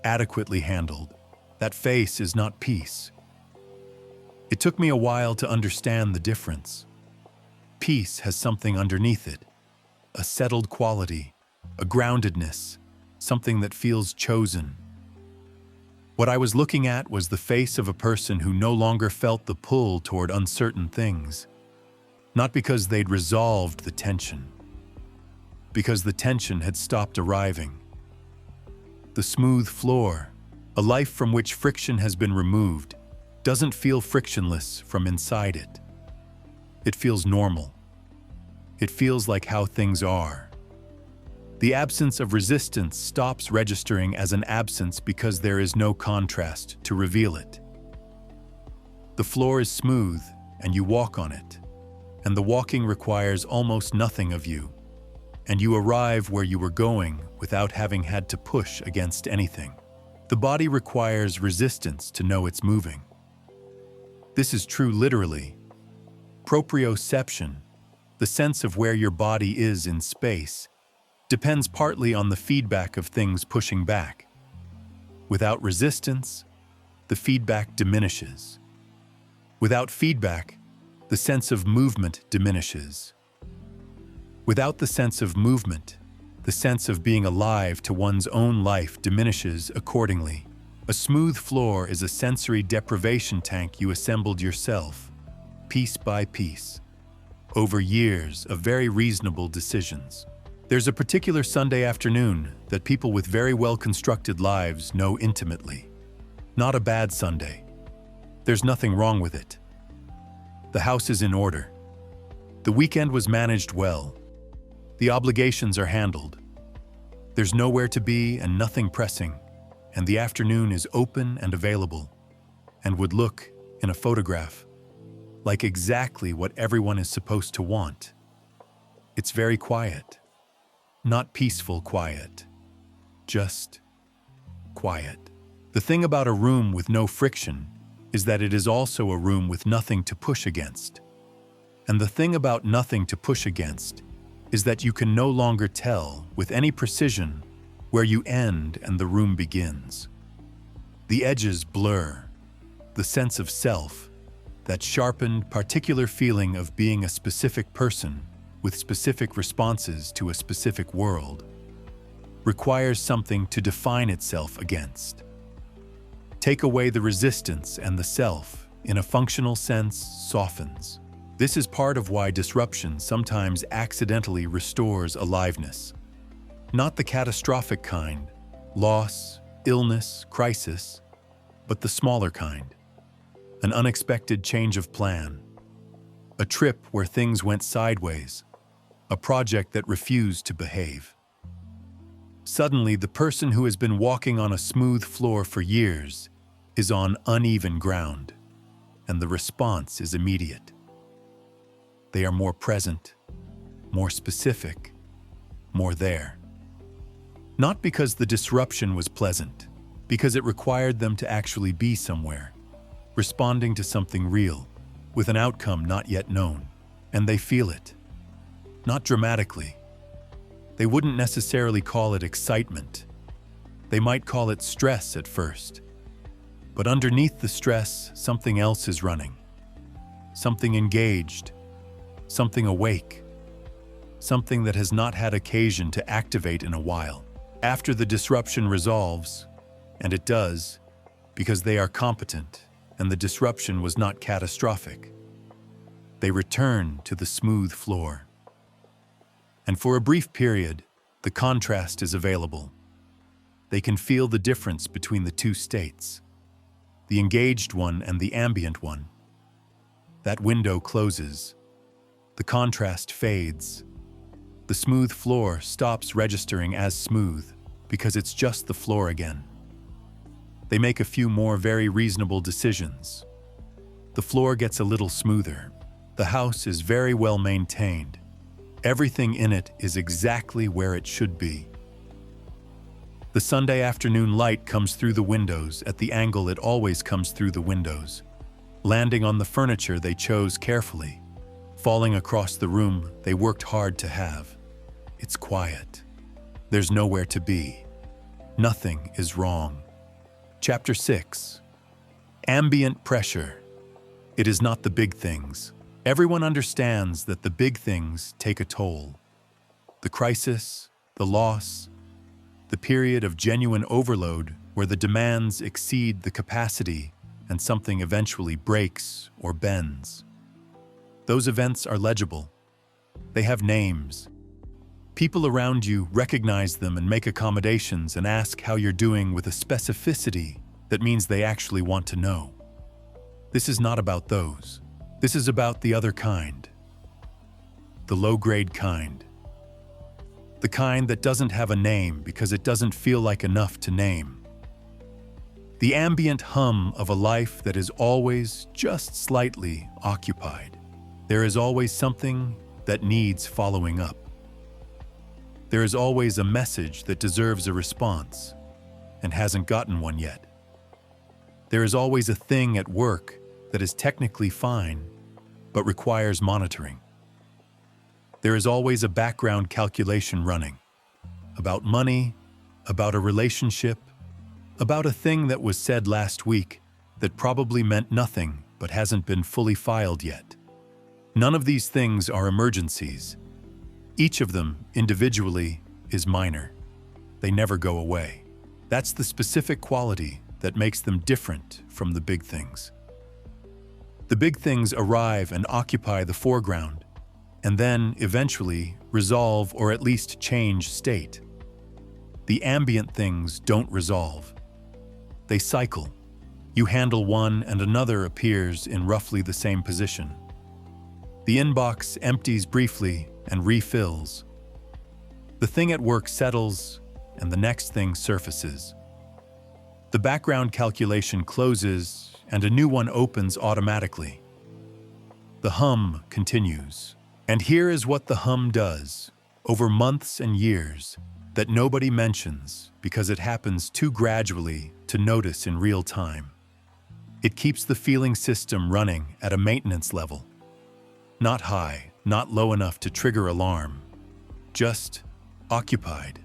adequately handled. That face is not peace. It took me a while to understand the difference. Peace has something underneath it, a settled quality, a groundedness, something that feels chosen. What I was looking at was the face of a person who no longer felt the pull toward uncertain things, not because they'd resolved the tension, because the tension had stopped arriving. The smooth floor, a life from which friction has been removed, doesn't feel frictionless from inside it. It feels normal. It feels like how things are. The absence of resistance stops registering as an absence because there is no contrast to reveal it. The floor is smooth and you walk on it, and the walking requires almost nothing of you, and you arrive where you were going without having had to push against anything. The body requires resistance to know it's moving. This is true literally. Proprioception, the sense of where your body is in space, depends partly on the feedback of things pushing back. Without resistance, the feedback diminishes. Without feedback, the sense of movement diminishes. Without the sense of movement, the sense of being alive to one's own life diminishes accordingly. A smooth floor is a sensory deprivation tank you assembled yourself, piece by piece, over years of very reasonable decisions. There's a particular Sunday afternoon that people with very well-constructed lives know intimately. Not a bad Sunday. There's nothing wrong with it. The house is in order. The weekend was managed well. The obligations are handled. There's nowhere to be and nothing pressing, and the afternoon is open and available, and would look, in a photograph, like exactly what everyone is supposed to want. It's very quiet. Not peaceful quiet. Just quiet. The thing about a room with no friction is that it is also a room with nothing to push against. And the thing about nothing to push against is that you can no longer tell with any precision where you end and the room begins. The edges blur. The sense of self, that sharpened, particular feeling of being a specific person with specific responses to a specific world, requires something to define itself against. Take away the resistance and the self, in a functional sense, softens. This is part of why disruption sometimes accidentally restores aliveness. Not the catastrophic kind, loss, illness, crisis, but the smaller kind. An unexpected change of plan. A trip where things went sideways. A project that refused to behave. Suddenly, the person who has been walking on a smooth floor for years is on uneven ground, and the response is immediate. They are more present, more specific, more there. Not because the disruption was pleasant, because it required them to actually be somewhere, responding to something real, with an outcome not yet known, and they feel it. Not dramatically. They wouldn't necessarily call it excitement. They might call it stress at first. But underneath the stress, something else is running. Something engaged. Something awake. Something that has not had occasion to activate in a while. After the disruption resolves, and it does, because they are competent and the disruption was not catastrophic, they return to the smooth floor. And for a brief period, the contrast is available. They can feel the difference between the two states, the engaged one and the ambient one. That window closes. The contrast fades. The smooth floor stops registering as smooth because it's just the floor again. They make a few more very reasonable decisions. The floor gets a little smoother. The house is very well maintained. Everything in it is exactly where it should be. The Sunday afternoon light comes through the windows at the angle it always comes through the windows, landing on the furniture they chose carefully, falling across the room they worked hard to have. It's quiet. There's nowhere to be. Nothing is wrong. Chapter 6. Ambient pressure. It is not the big things. Everyone understands that the big things take a toll. The crisis, the loss, the period of genuine overload where the demands exceed the capacity and something eventually breaks or bends. Those events are legible. They have names. People around you recognize them and make accommodations and ask how you're doing with a specificity that means they actually want to know. This is not about those. This is about the other kind. The low-grade kind. The kind that doesn't have a name because it doesn't feel like enough to name. The ambient hum of a life that is always just slightly occupied. There is always something that needs following up. There is always a message that deserves a response and hasn't gotten one yet. There is always a thing at work that is technically fine but requires monitoring. There is always a background calculation running about money, about a relationship, about a thing that was said last week that probably meant nothing but hasn't been fully filed yet. None of these things are emergencies. Each of them, individually, is minor. They never go away. That's the specific quality that makes them different from the big things. The big things arrive and occupy the foreground, and then, eventually, resolve or at least change state. The ambient things don't resolve. They cycle. You handle one and another appears in roughly the same position. The inbox empties briefly and refills. The thing at work settles, and the next thing surfaces. The background calculation closes, and a new one opens automatically. The hum continues. And here is what the hum does, over months and years, that nobody mentions because it happens too gradually to notice in real time. It keeps the feeling system running at a maintenance level. Not high, not low enough to trigger alarm. Just occupied.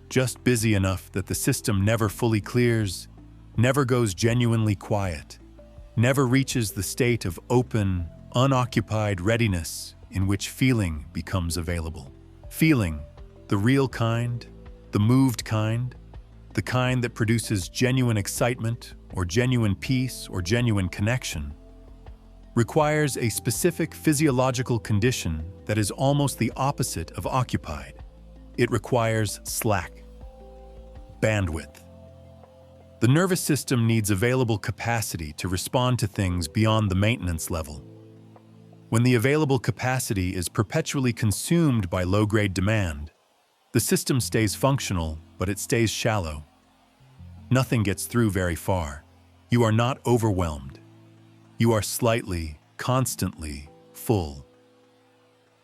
Just busy enough that the system never fully clears, never goes genuinely quiet, never reaches the state of open, unoccupied readiness in which feeling becomes available. Feeling, the real kind, the moved kind, the kind that produces genuine excitement or genuine peace or genuine connection, requires a specific physiological condition that is almost the opposite of occupied. It requires slack, bandwidth. The nervous system needs available capacity to respond to things beyond the maintenance level. When the available capacity is perpetually consumed by low-grade demand, the system stays functional, but it stays shallow. Nothing gets through very far. You are not overwhelmed. You are slightly, constantly full.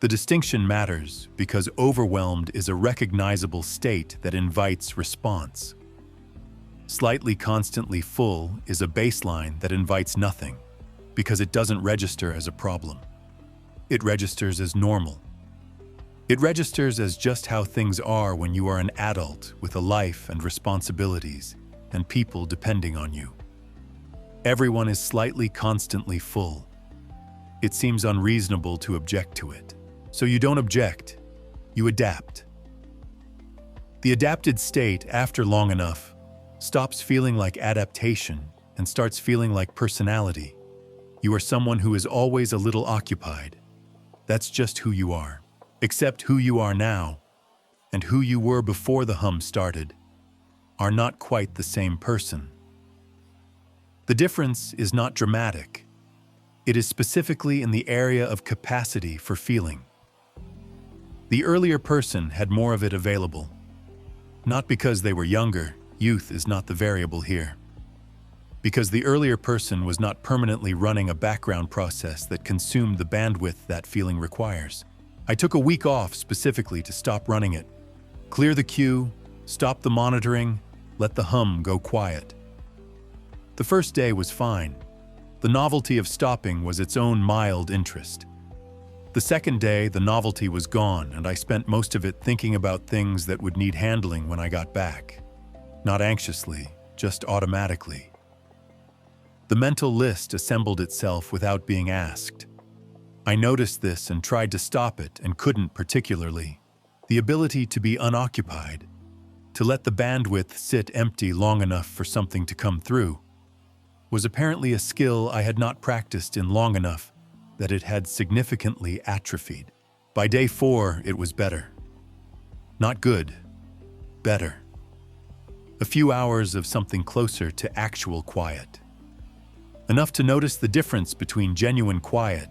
The distinction matters because overwhelmed is a recognizable state that invites response. Slightly constantly full is a baseline that invites nothing because it doesn't register as a problem. It registers as normal. It registers as just how things are when you are an adult with a life and responsibilities and people depending on you. Everyone is slightly constantly full. It seems unreasonable to object to it. So you don't object, you adapt. The adapted state, after long enough, stops feeling like adaptation and starts feeling like personality. You are someone who is always a little occupied. That's just who you are. Except who you are now and who you were before the hum started are not quite the same person. The difference is not dramatic. It is specifically in the area of capacity for feeling. The earlier person had more of it available. Not because they were younger, youth is not the variable here. Because the earlier person was not permanently running a background process that consumed the bandwidth that feeling requires. I took a week off specifically to stop running it. Clear the queue, stop the monitoring, let the hum go quiet. The first day was fine. The novelty of stopping was its own mild interest. The second day, the novelty was gone, and I spent most of it thinking about things that would need handling when I got back. Not anxiously, just automatically. The mental list assembled itself without being asked. I noticed this and tried to stop it and couldn't particularly. The ability to be unoccupied, to let the bandwidth sit empty long enough for something to come through, was apparently a skill I had not practiced in long enough that it had significantly atrophied. By day 4, it was better. Not good, better. A few hours of something closer to actual quiet. Enough to notice the difference between genuine quiet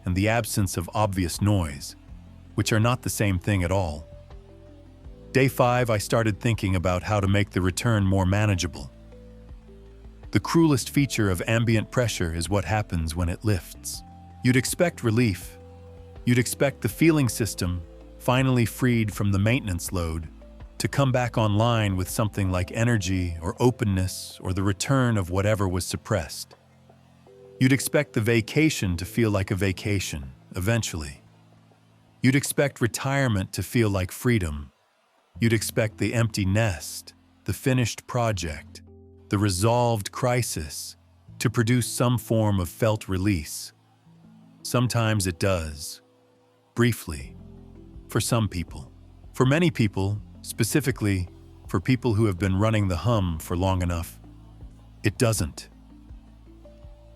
and the absence of obvious noise, which are not the same thing at all. Day 5, I started thinking about how to make the return more manageable. The cruelest feature of ambient pressure is what happens when it lifts. You'd expect relief. You'd expect the feeling system, finally freed from the maintenance load, to come back online with something like energy or openness or the return of whatever was suppressed. You'd expect the vacation to feel like a vacation, eventually. You'd expect retirement to feel like freedom. You'd expect the empty nest, the finished project, the resolved crisis to produce some form of felt release. Sometimes it does, briefly, for some people. For many people, specifically for people who have been running the hum for long enough, it doesn't.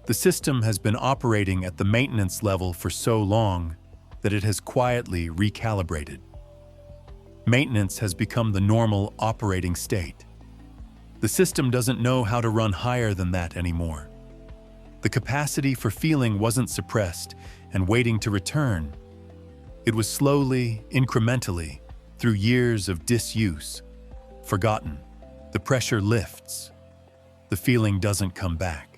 The system has been operating at the maintenance level for so long that it has quietly recalibrated. Maintenance has become the normal operating state. The system doesn't know how to run higher than that anymore. The capacity for feeling wasn't suppressed and waiting to return. It was slowly, incrementally, through years of disuse, forgotten. The pressure lifts. The feeling doesn't come back.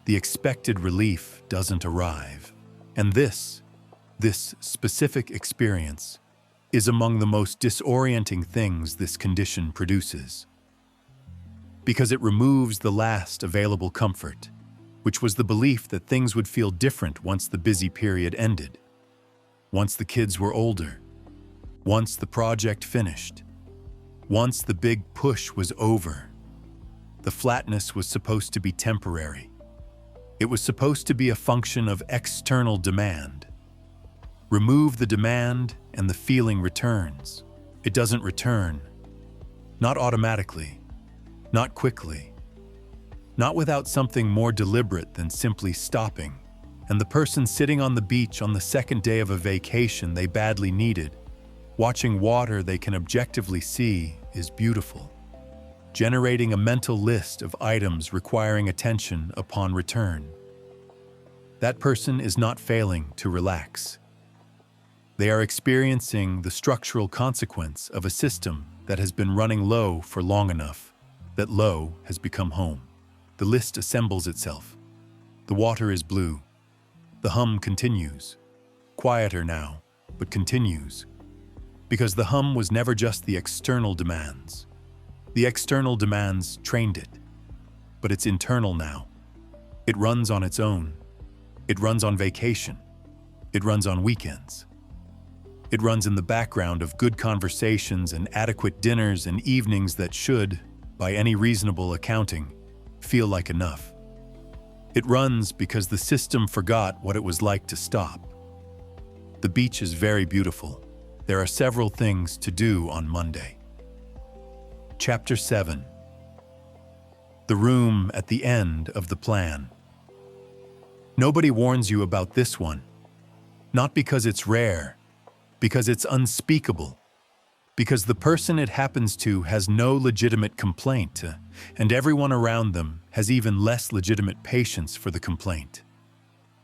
The expected relief doesn't arrive. And this specific experience is among the most disorienting things this condition produces. Because it removes the last available comfort, which was the belief that things would feel different once the busy period ended, once the kids were older, once the project finished, once the big push was over. The flatness was supposed to be temporary. It was supposed to be a function of external demand. Remove the demand and the feeling returns. It doesn't return. Not automatically. Not quickly. Not without something more deliberate than simply stopping. And the person sitting on the beach on the second day of a vacation they badly needed, watching water they can objectively see, is beautiful. Generating a mental list of items requiring attention upon return. That person is not failing to relax. They are experiencing the structural consequence of a system that has been running low for long enough that low has become home. The list assembles itself. The water is blue. The hum continues. Quieter now, but continues. Because the hum was never just the external demands. The external demands trained it. But it's internal now. It runs on its own. It runs on vacation. It runs on weekends. It runs in the background of good conversations and adequate dinners and evenings that should, by any reasonable accounting, feel like enough. It runs because the system forgot what it was like to stop. The beach is very beautiful. There are several things to do on Monday. Chapter 7. The room at the end of the plan. Nobody warns you about this one. Not because it's rare, because it's unspeakable, because the person it happens to has no legitimate complaint, and everyone around them has even less legitimate patience for the complaint.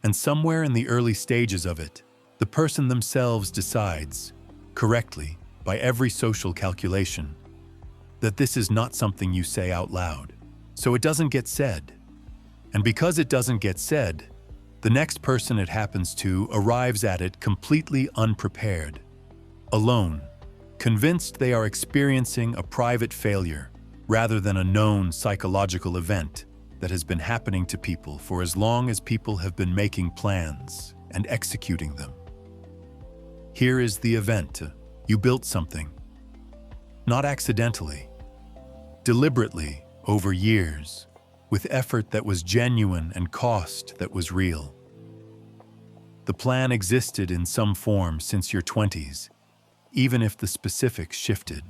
And somewhere in the early stages of it, the person themselves decides, correctly, by every social calculation, that this is not something you say out loud. So it doesn't get said. And because it doesn't get said, the next person it happens to arrives at it completely unprepared, alone, convinced they are experiencing a private failure rather than a known psychological event that has been happening to people for as long as people have been making plans and executing them. Here is the event. You built something. Not accidentally. Deliberately, over years. with effort that was genuine and cost that was real. The plan existed in some form since your 20s, even if the specifics shifted.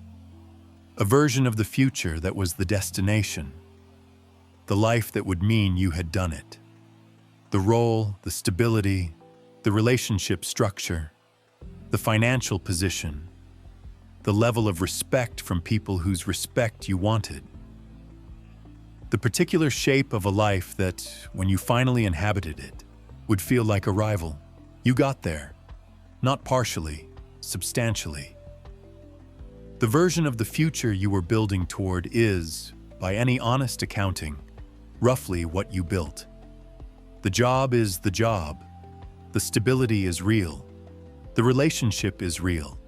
A version of the future that was the destination. The life that would mean you had done it. The role, the stability, the relationship structure, the financial position, the level of respect from people whose respect you wanted. The particular shape of a life that, when you finally inhabited it, would feel like arrival. You got there, not partially, substantially. The version of the future you were building toward is, by any honest accounting, roughly what you built. The job is the job. The stability is real. The relationship is real.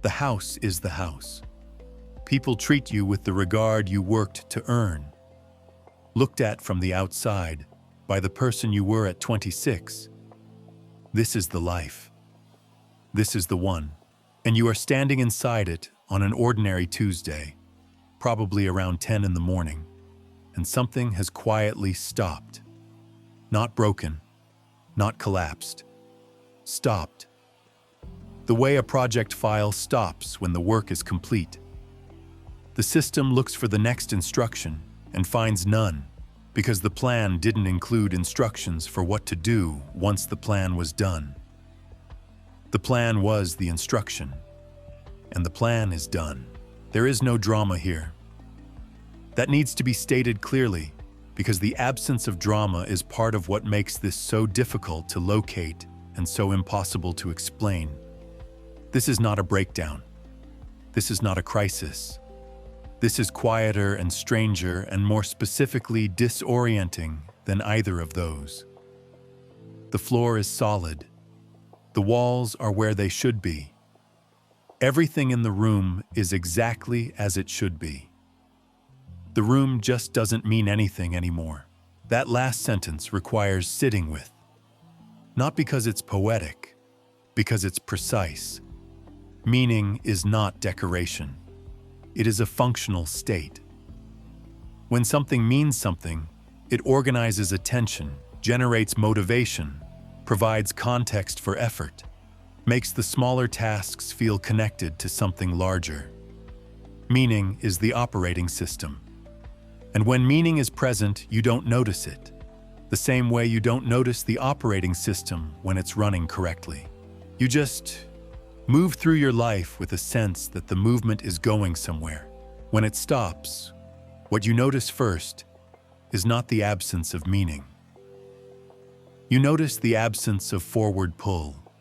The house is the house. People treat you with the regard you worked to earn. Looked at from the outside, by the person you were at 26. This is the life. This is the one. And you are standing inside it on an ordinary Tuesday, probably around 10 in the morning, and something has quietly stopped. Not broken, not collapsed. Stopped. The way a project file stops when the work is complete. The system looks for the next instruction and finds none, because the plan didn't include instructions for what to do once the plan was done. The plan was the instruction, and the plan is done. There is no drama here. That needs to be stated clearly, because the absence of drama is part of what makes this so difficult to locate and so impossible to explain. This is not a breakdown. This is not a crisis. This is quieter and stranger and more specifically disorienting than either of those. The floor is solid. The walls are where they should be. Everything in the room is exactly as it should be. The room just doesn't mean anything anymore. That last sentence requires sitting with. Not because it's poetic, because it's precise. Meaning is not decoration. It is a functional state. When something means something, it organizes attention, generates motivation, provides context for effort, makes the smaller tasks feel connected to something larger. Meaning is the operating system. And when meaning is present, you don't notice it, the same way you don't notice the operating system when it's running correctly. You just move through your life with a sense that the movement is going somewhere. When it stops, what you notice first is not the absence of meaning. You notice the absence of forward pull.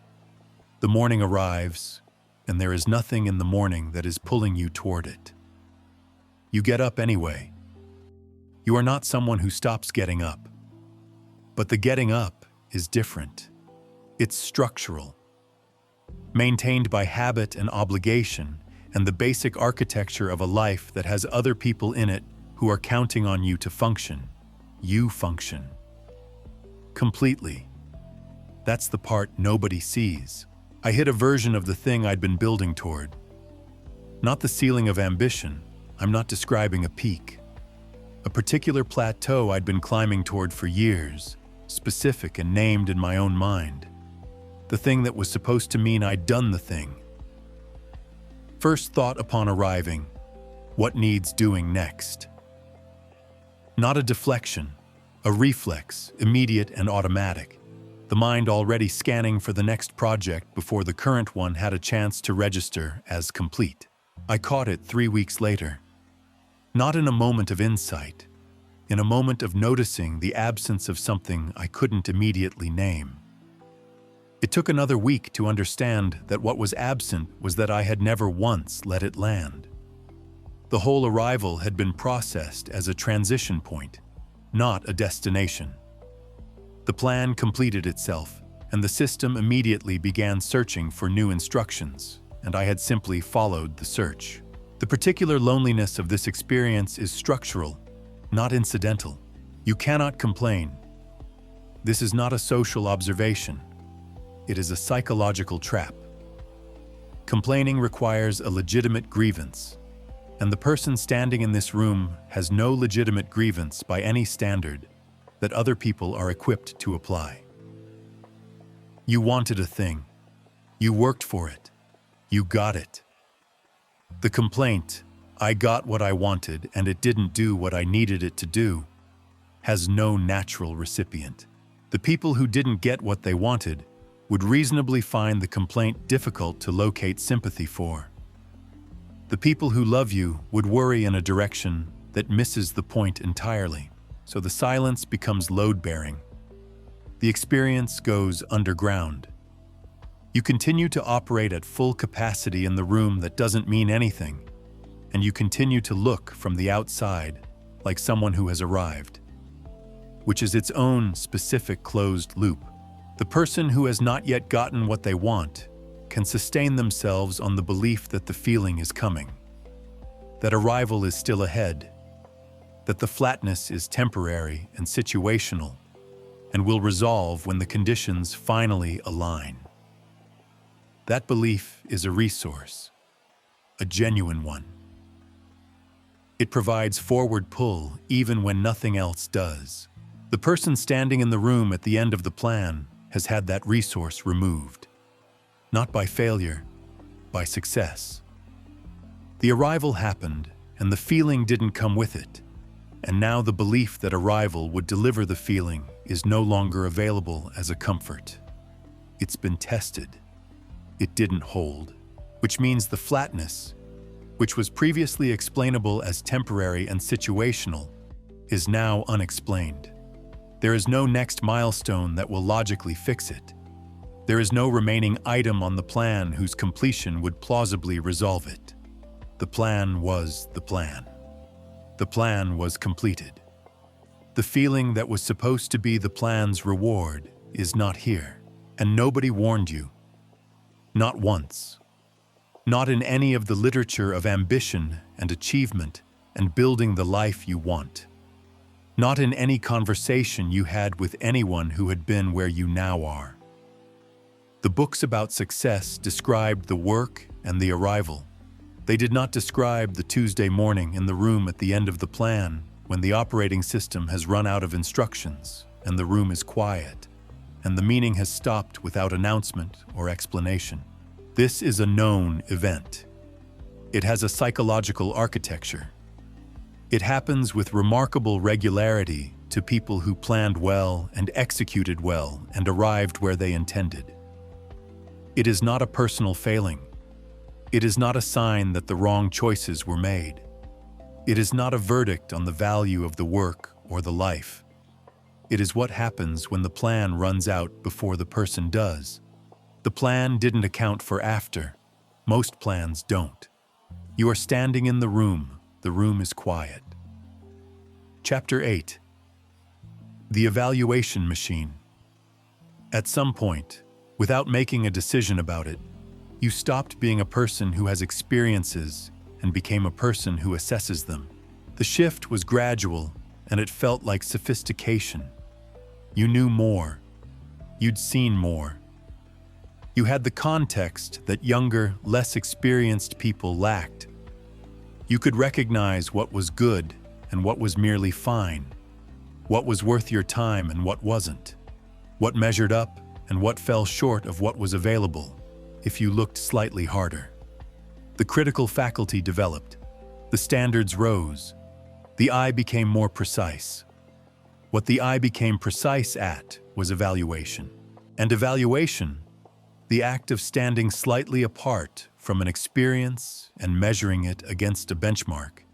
The morning arrives, and there is nothing in the morning that is pulling you toward it. You get up anyway. You are not someone who stops getting up. But the getting up is different. It's structural. Maintained by habit and obligation and the basic architecture of a life that has other people in it who are counting on you to function. You function. Completely. That's the part nobody sees. I hit a version of the thing I'd been building toward. Not the ceiling of ambition. I'm not describing a peak. A particular plateau I'd been climbing toward for years, specific and named in my own mind. The thing that was supposed to mean I'd done the thing. First thought upon arriving, what needs doing next? Not a deflection, a reflex, immediate and automatic. The mind already scanning for the next project before the current one had a chance to register as complete. I caught it 3 weeks later. Not in a moment of insight, in a moment of noticing the absence of something I couldn't immediately name. It took another week to understand that what was absent was that I had never once let it land. The whole arrival had been processed as a transition point, not a destination. The plan completed itself, and the system immediately began searching for new instructions, and I had simply followed the search. The particular loneliness of this experience is structural, not incidental. You cannot complain. This is not a social observation. It is a psychological trap. Complaining requires a legitimate grievance, and the person standing in this room has no legitimate grievance by any standard that other people are equipped to apply. You wanted a thing. You worked for it. You got it. The complaint, "I got what I wanted and it didn't do what I needed it to do," has no natural recipient. The people who didn't get what they wanted would reasonably find the complaint difficult to locate sympathy for. The people who love you would worry in a direction that misses the point entirely, so the silence becomes load-bearing. The experience goes underground. You continue to operate at full capacity in the room that doesn't mean anything, and you continue to look from the outside like someone who has arrived, which is its own specific closed loop. The person who has not yet gotten what they want can sustain themselves on the belief that the feeling is coming, that arrival is still ahead, that the flatness is temporary and situational, and will resolve when the conditions finally align. That belief is a resource, a genuine one. It provides forward pull even when nothing else does. The person standing in the room at the end of the plan has had that resource removed, not by failure, by success. The arrival happened, and the feeling didn't come with it, and now the belief that arrival would deliver the feeling is no longer available as a comfort. It's been tested. It didn't hold, which means the flatness, which was previously explainable as temporary and situational, is now unexplained. There is no next milestone that will logically fix it. There is no remaining item on the plan whose completion would plausibly resolve it. The plan was the plan. The plan was completed. The feeling that was supposed to be the plan's reward is not here, and nobody warned you. Not once. Not in any of the literature of ambition and achievement and building the life you want. Not in any conversation you had with anyone who had been where you now are. The books about success described the work and the arrival. They did not describe the Tuesday morning in the room at the end of the plan when the operating system has run out of instructions and the room is quiet, and the meeting has stopped without announcement or explanation. This is a known event. It has a psychological architecture. It happens with remarkable regularity to people who planned well and executed well and arrived where they intended. It is not a personal failing. It is not a sign that the wrong choices were made. It is not a verdict on the value of the work or the life. It is what happens when the plan runs out before the person does. The plan didn't account for after. Most plans don't. You are standing in the room is quiet. Chapter 8. The Evaluation Machine. At some point, without making a decision about it, you stopped being a person who has experiences and became a person who assesses them. The shift was gradual, and it felt like sophistication. You knew more. You'd seen more. You had the context that younger, less experienced people lacked. You could recognize what was good and what was merely fine, what was worth your time and what wasn't, what measured up and what fell short of what was available if you looked slightly harder. The critical faculty developed. The standards rose. The eye became more precise. What the eye became precise at was evaluation. And evaluation, the act of standing slightly apart from an experience and measuring it against a benchmark,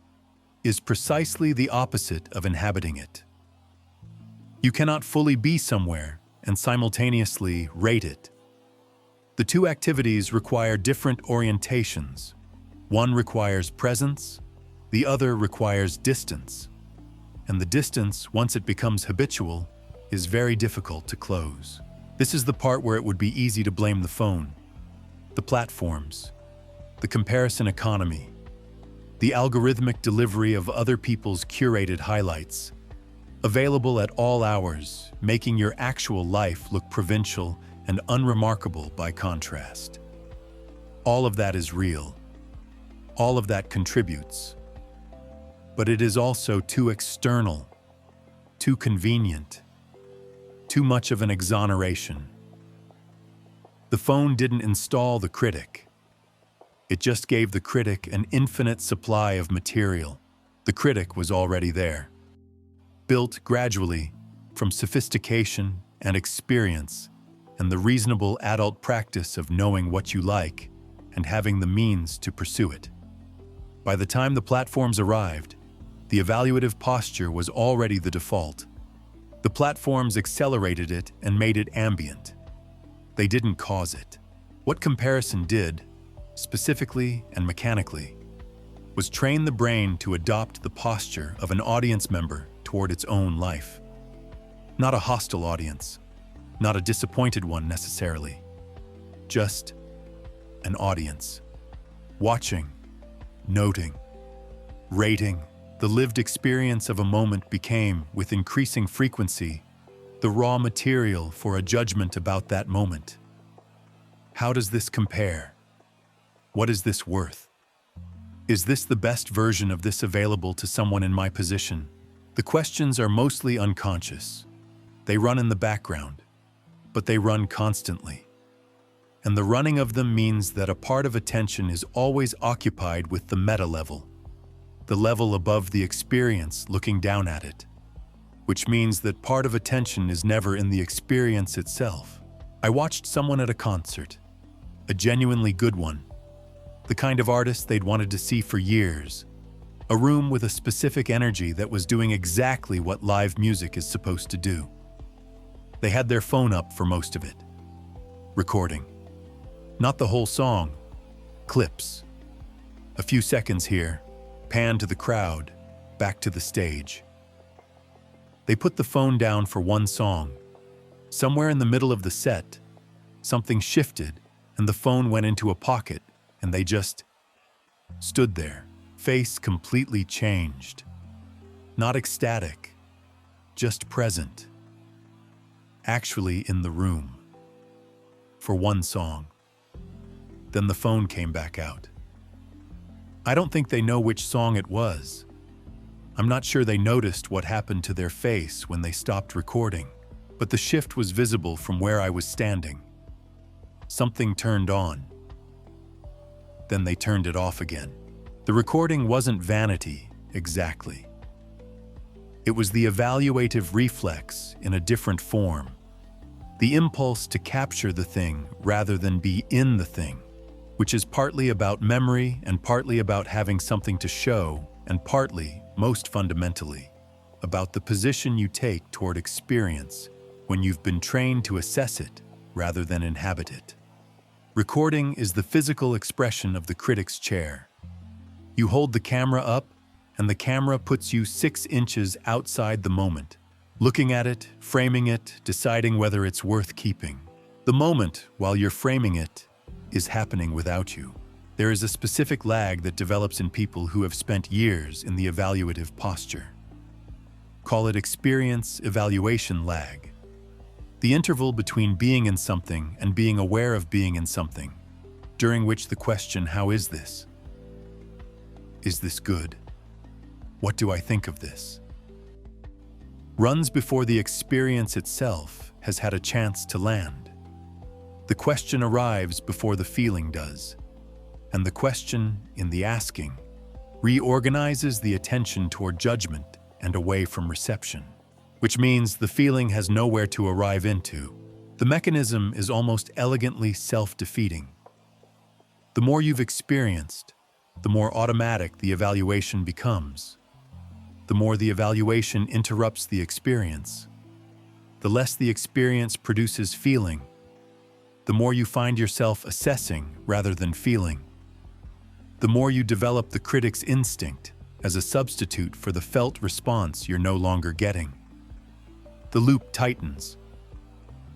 is precisely the opposite of inhabiting it. You cannot fully be somewhere and simultaneously rate it. The two activities require different orientations. One requires presence, the other requires distance. And the distance, once it becomes habitual, is very difficult to close. This is the part where it would be easy to blame the phone, the platforms, the comparison economy, the algorithmic delivery of other people's curated highlights, available at all hours, making your actual life look provincial and unremarkable by contrast. All of that is real. All of that contributes, but it is also too external, too convenient, too much of an exoneration. The phone didn't install the critic. It just gave the critic an infinite supply of material. The critic was already there, built gradually from sophistication and experience and the reasonable adult practice of knowing what you like and having the means to pursue it. By the time the platforms arrived, the evaluative posture was already the default. The platforms accelerated it and made it ambient. They didn't cause it. What comparison did, specifically and mechanically, was train the brain to adopt the posture of an audience member toward its own life. Not a hostile audience, not a disappointed one necessarily, just an audience, watching, noting, rating. The lived experience of a moment became, with increasing frequency, the raw material for a judgment about that moment. How does this compare? What is this worth? Is this the best version of this available to someone in my position? The questions are mostly unconscious. They run in the background, but they run constantly. And the running of them means that a part of attention is always occupied with the meta level, the level above the experience looking down at it, which means that part of attention is never in the experience itself. I watched someone at a concert, a genuinely good one, the kind of artist they'd wanted to see for years, a room with a specific energy that was doing exactly what live music is supposed to do. They had their phone up for most of it, recording. Not the whole song, clips. A few seconds here, pan to the crowd, back to the stage. They put the phone down for one song. Somewhere in the middle of the set, something shifted and the phone went into a pocket and they just stood there, face completely changed. Not ecstatic, just present. Actually in the room. For one song. Then the phone came back out. I don't think they know which song it was. I'm not sure they noticed what happened to their face when they stopped recording, but the shift was visible from where I was standing. Something turned on. Then they turned it off again. The recording wasn't vanity, exactly. It was the evaluative reflex in a different form. The impulse to capture the thing rather than be in the thing, which is partly about memory and partly about having something to show, and partly, most fundamentally, about the position you take toward experience when you've been trained to assess it rather than inhabit it. Recording is the physical expression of the critic's chair. You hold the camera up, and the camera puts you 6 inches outside the moment, looking at it, framing it, deciding whether it's worth keeping. The moment, while you're framing it, is happening without you. There is a specific lag that develops in people who have spent years in the evaluative posture. Call it experience evaluation lag. The interval between being in something and being aware of being in something, during which the question, how is this? Is this good? What do I think of this? Runs before the experience itself has had a chance to land. The question arrives before the feeling does, and the question, in the asking, reorganizes the attention toward judgment and away from reception, which means the feeling has nowhere to arrive into. The mechanism is almost elegantly self-defeating. The more you've experienced, the more automatic the evaluation becomes. The more the evaluation interrupts the experience, the less the experience produces feeling, the more you find yourself assessing rather than feeling, the more you develop the critic's instinct as a substitute for the felt response you're no longer getting. The loop tightens.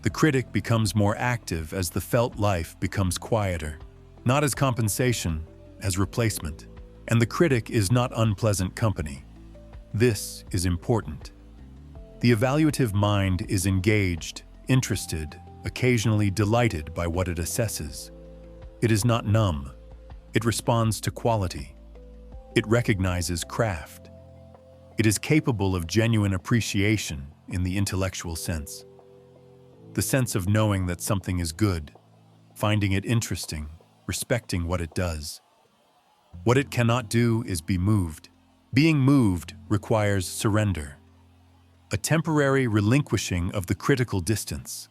The critic becomes more active as the felt life becomes quieter, not as compensation, as replacement. And the critic is not unpleasant company. This is important. The evaluative mind is engaged, interested, occasionally delighted by what it assesses. It is not numb. It responds to quality. It recognizes craft. It is capable of genuine appreciation in the intellectual sense. The sense of knowing that something is good, finding it interesting, respecting what it does. What it cannot do is be moved. Being moved requires surrender, a temporary relinquishing of the critical distance,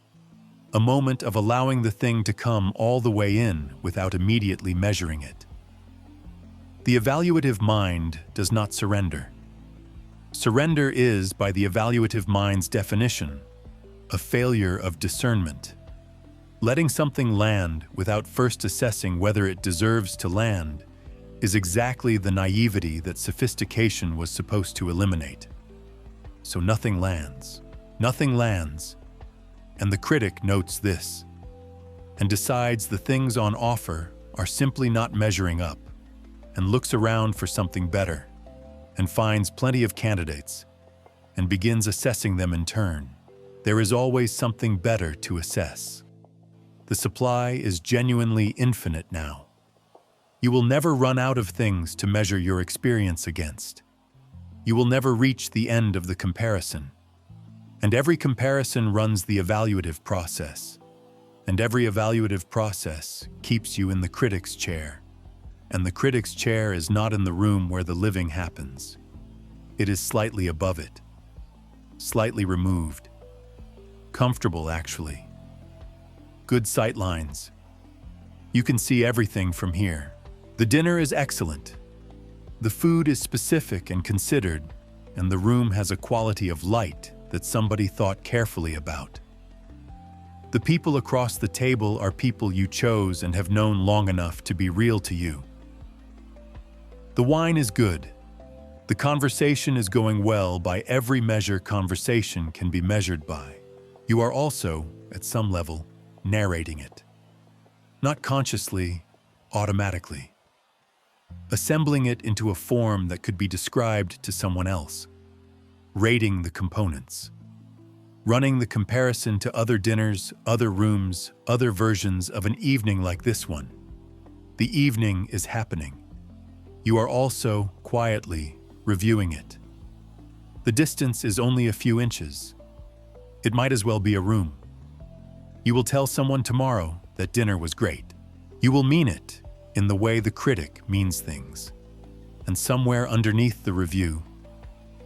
a moment of allowing the thing to come all the way in without immediately measuring it. The evaluative mind does not surrender. Surrender is, by the evaluative mind's definition, a failure of discernment. Letting something land without first assessing whether it deserves to land is exactly the naivety that sophistication was supposed to eliminate. So nothing lands. Nothing lands. And the critic notes this and decides the things on offer are simply not measuring up, and looks around for something better and finds plenty of candidates and begins assessing them in turn. There is always something better to assess. The supply is genuinely infinite now. You will never run out of things to measure your experience against. You will never reach the end of the comparison. And every comparison runs the evaluative process. And every evaluative process keeps you in the critic's chair. And the critic's chair is not in the room where the living happens. It is slightly above it. Slightly removed. Comfortable, actually. Good sight lines. You can see everything from here. The dinner is excellent. The food is specific and considered, and the room has a quality of light that somebody thought carefully about. The people across the table are people you chose and have known long enough to be real to you. The wine is good. The conversation is going well by every measure conversation can be measured by. You are also, at some level, narrating it. Not consciously, automatically. Assembling it into a form that could be described to someone else. Rating the components. Running the comparison to other dinners, other rooms, other versions of an evening like this one. The evening is happening. You are also, quietly, reviewing it. The distance is only a few inches. It might as well be a room. You will tell someone tomorrow that dinner was great. You will mean it in the way the critic means things. And somewhere underneath the review,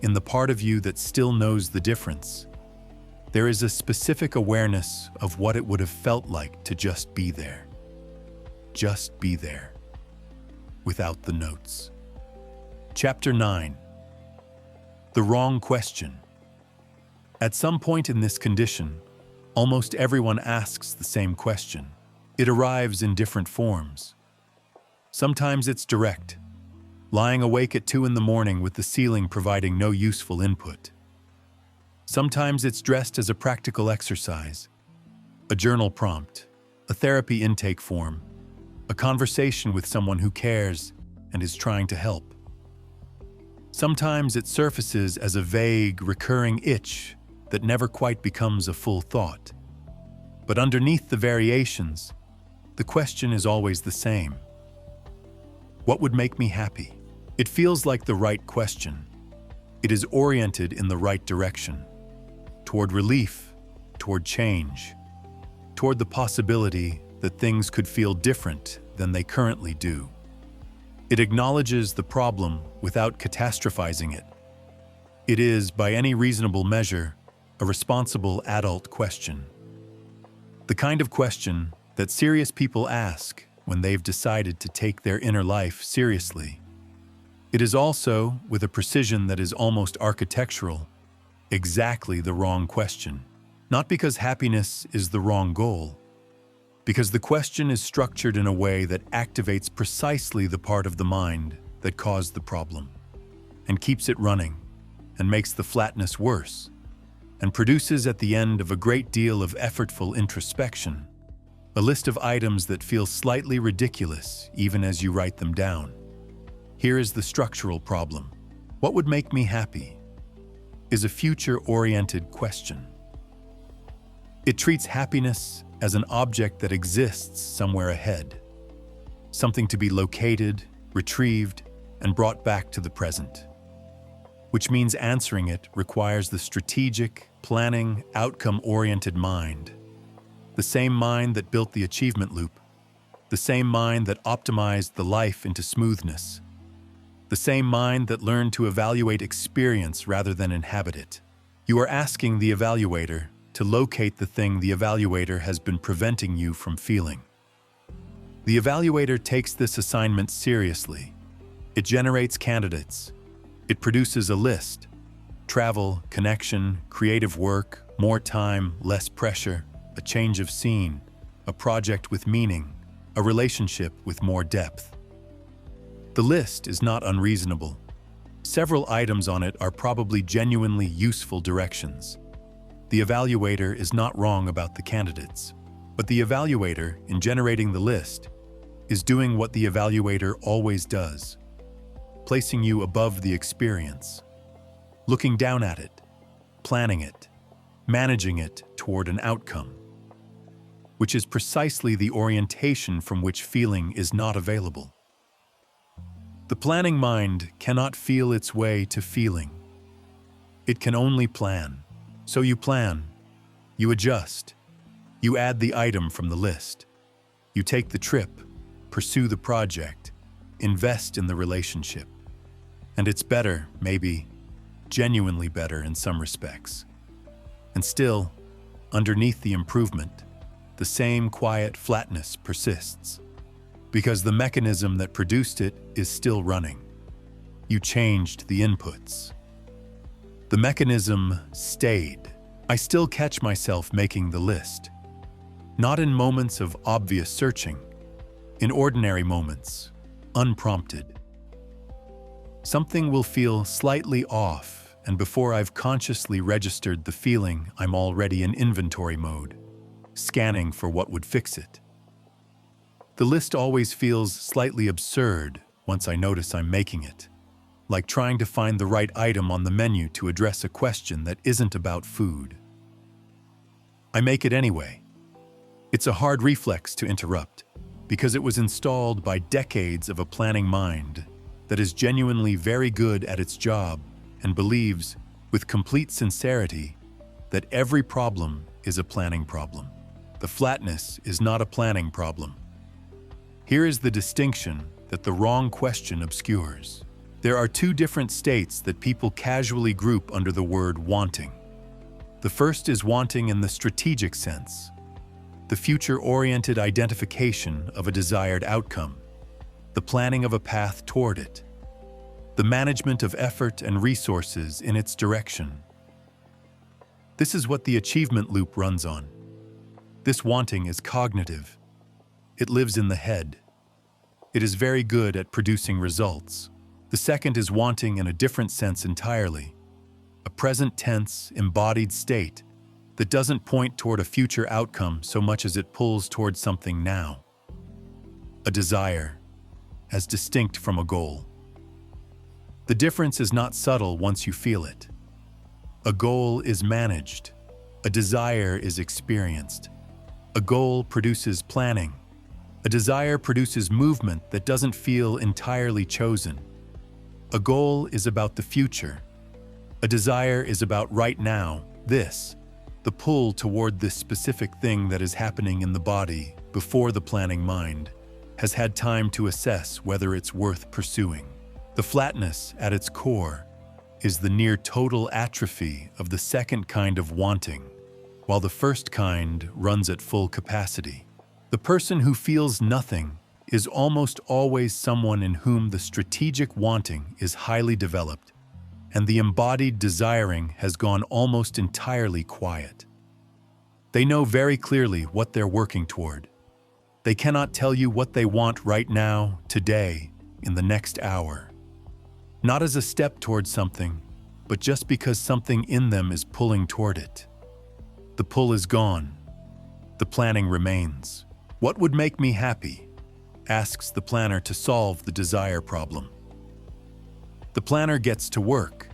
in the part of you that still knows the difference, there is a specific awareness of what it would have felt like to just be there. Just be there. Without the notes. Chapter 9. The wrong question. At some point in this condition, almost everyone asks the same question. It arrives in different forms. Sometimes it's direct, lying awake at 2 a.m. with the ceiling providing no useful input. Sometimes it's dressed as a practical exercise, a journal prompt, a therapy intake form, a conversation with someone who cares and is trying to help. Sometimes it surfaces as a vague, recurring itch that never quite becomes a full thought. But underneath the variations, the question is always the same. What would make me happy? It feels like the right question. It is oriented in the right direction. Toward relief, toward change, toward the possibility that things could feel different than they currently do. It acknowledges the problem without catastrophizing it. It is, by any reasonable measure, a responsible adult question. The kind of question that serious people ask when they've decided to take their inner life seriously. It is also, with a precision that is almost architectural, exactly the wrong question. Not because happiness is the wrong goal, because the question is structured in a way that activates precisely the part of the mind that caused the problem, and keeps it running, and makes the flatness worse, and produces at the end of a great deal of effortful introspection, a list of items that feel slightly ridiculous even as you write them down. Here is the structural problem. What would make me happy? Is a future-oriented question. It treats happiness as an object that exists somewhere ahead, something to be located, retrieved, and brought back to the present. which means answering it requires the strategic, planning, outcome-oriented mind. The same mind that built the achievement loop. The same mind that optimized the life into smoothness. The same mind that learned to evaluate experience rather than inhabit it. You are asking the evaluator to locate the thing the evaluator has been preventing you from feeling. The evaluator takes this assignment seriously. It generates candidates. It produces a list. Travel, connection, creative work, more time, less pressure, a change of scene, a project with meaning, a relationship with more depth. The list is not unreasonable. Several items on it are probably genuinely useful directions. The evaluator is not wrong about the candidates, but the evaluator, in generating the list, is doing what the evaluator always does, placing you above the experience, looking down at it, planning it, managing it toward an outcome, which is precisely the orientation from which feeling is not available. The planning mind cannot feel its way to feeling. It can only plan. So you plan, you adjust, you add the item from the list, you take the trip, pursue the project, invest in the relationship. And it's better, maybe, genuinely better in some respects. And still, underneath the improvement, the same quiet flatness persists, because the mechanism that produced it is still running. You changed the inputs. The mechanism stayed. I still catch myself making the list. Not in moments of obvious searching, in ordinary moments, unprompted. Something will feel slightly off, and before I've consciously registered the feeling, I'm already in inventory mode, scanning for what would fix it. The list always feels slightly absurd once I notice I'm making it, like trying to find the right item on the menu to address a question that isn't about food. I make it anyway. It's a hard reflex to interrupt, because it was installed by decades of a planning mind that is genuinely very good at its job and believes, with complete sincerity, that every problem is a planning problem. The flatness is not a planning problem. Here is the distinction that the wrong question obscures. There are two different states that people casually group under the word wanting. The first is wanting in the strategic sense, the future-oriented identification of a desired outcome, the planning of a path toward it, the management of effort and resources in its direction. This is what the achievement loop runs on. This wanting is cognitive. It lives in the head. It is very good at producing results. The second is wanting in a different sense entirely, a present tense, embodied state that doesn't point toward a future outcome so much as it pulls toward something now. A desire, as distinct from a goal. The difference is not subtle once you feel it. A goal is managed. A desire is experienced. A goal produces planning. A desire produces movement that doesn't feel entirely chosen. A goal is about the future. A desire is about right now, this, the pull toward this specific thing that is happening in the body before the planning mind has had time to assess whether it's worth pursuing. The flatness, at its core, is the near total atrophy of the second kind of wanting, while the first kind runs at full capacity. The person who feels nothing is almost always someone in whom the strategic wanting is highly developed, and the embodied desiring has gone almost entirely quiet. They know very clearly what they're working toward. They cannot tell you what they want right now, today, in the next hour. Not as a step toward something, but just because something in them is pulling toward it. The pull is gone. The planning remains. What would make me happy? Asks the planner to solve the desire problem. The planner gets to work.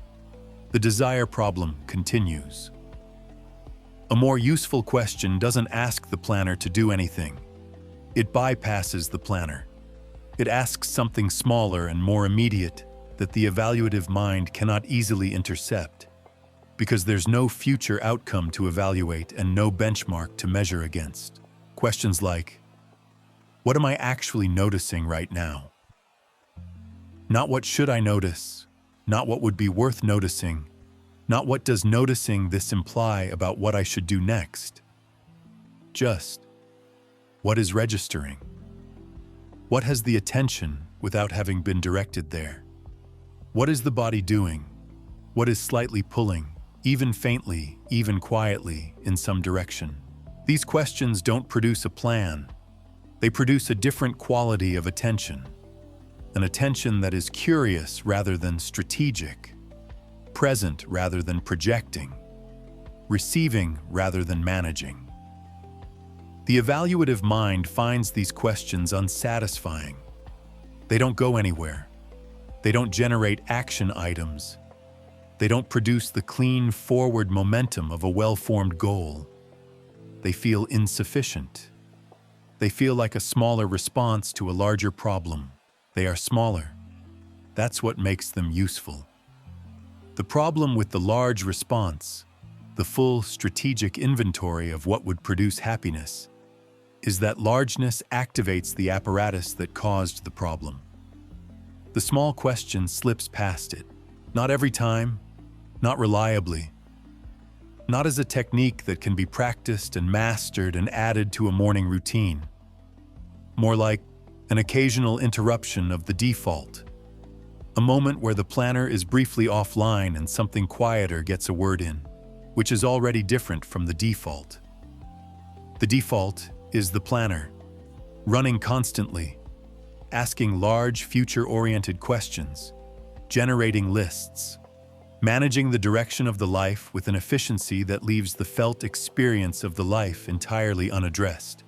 The desire problem continues. A more useful question doesn't ask the planner to do anything. It bypasses the planner. It asks something smaller and more immediate, that the evaluative mind cannot easily intercept, because there's no future outcome to evaluate and no benchmark to measure against. Questions like, what am I actually noticing right now? Not what should I notice, not what would be worth noticing, not what does noticing this imply about what I should do next. Just, what is registering? What has the attention without having been directed there? What is the body doing? What is slightly pulling, even faintly, even quietly, in some direction? These questions don't produce a plan. They produce a different quality of attention, an attention that is curious rather than strategic, present rather than projecting, receiving rather than managing. The evaluative mind finds these questions unsatisfying. They don't go anywhere. They don't generate action items. They don't produce the clean forward momentum of a well-formed goal. They feel insufficient. They feel like a smaller response to a larger problem. They are smaller. That's what makes them useful. The problem with the large response, the full strategic inventory of what would produce happiness, is that largeness activates the apparatus that caused the problem. The small question slips past it. Not every time, not reliably, not as a technique that can be practiced and mastered and added to a morning routine. More like an occasional interruption of the default, a moment where the planner is briefly offline and something quieter gets a word in, which is already different from the default. The default is the planner, running constantly, asking large future-oriented questions, generating lists, managing the direction of the life with an efficiency that leaves the felt experience of the life entirely unaddressed.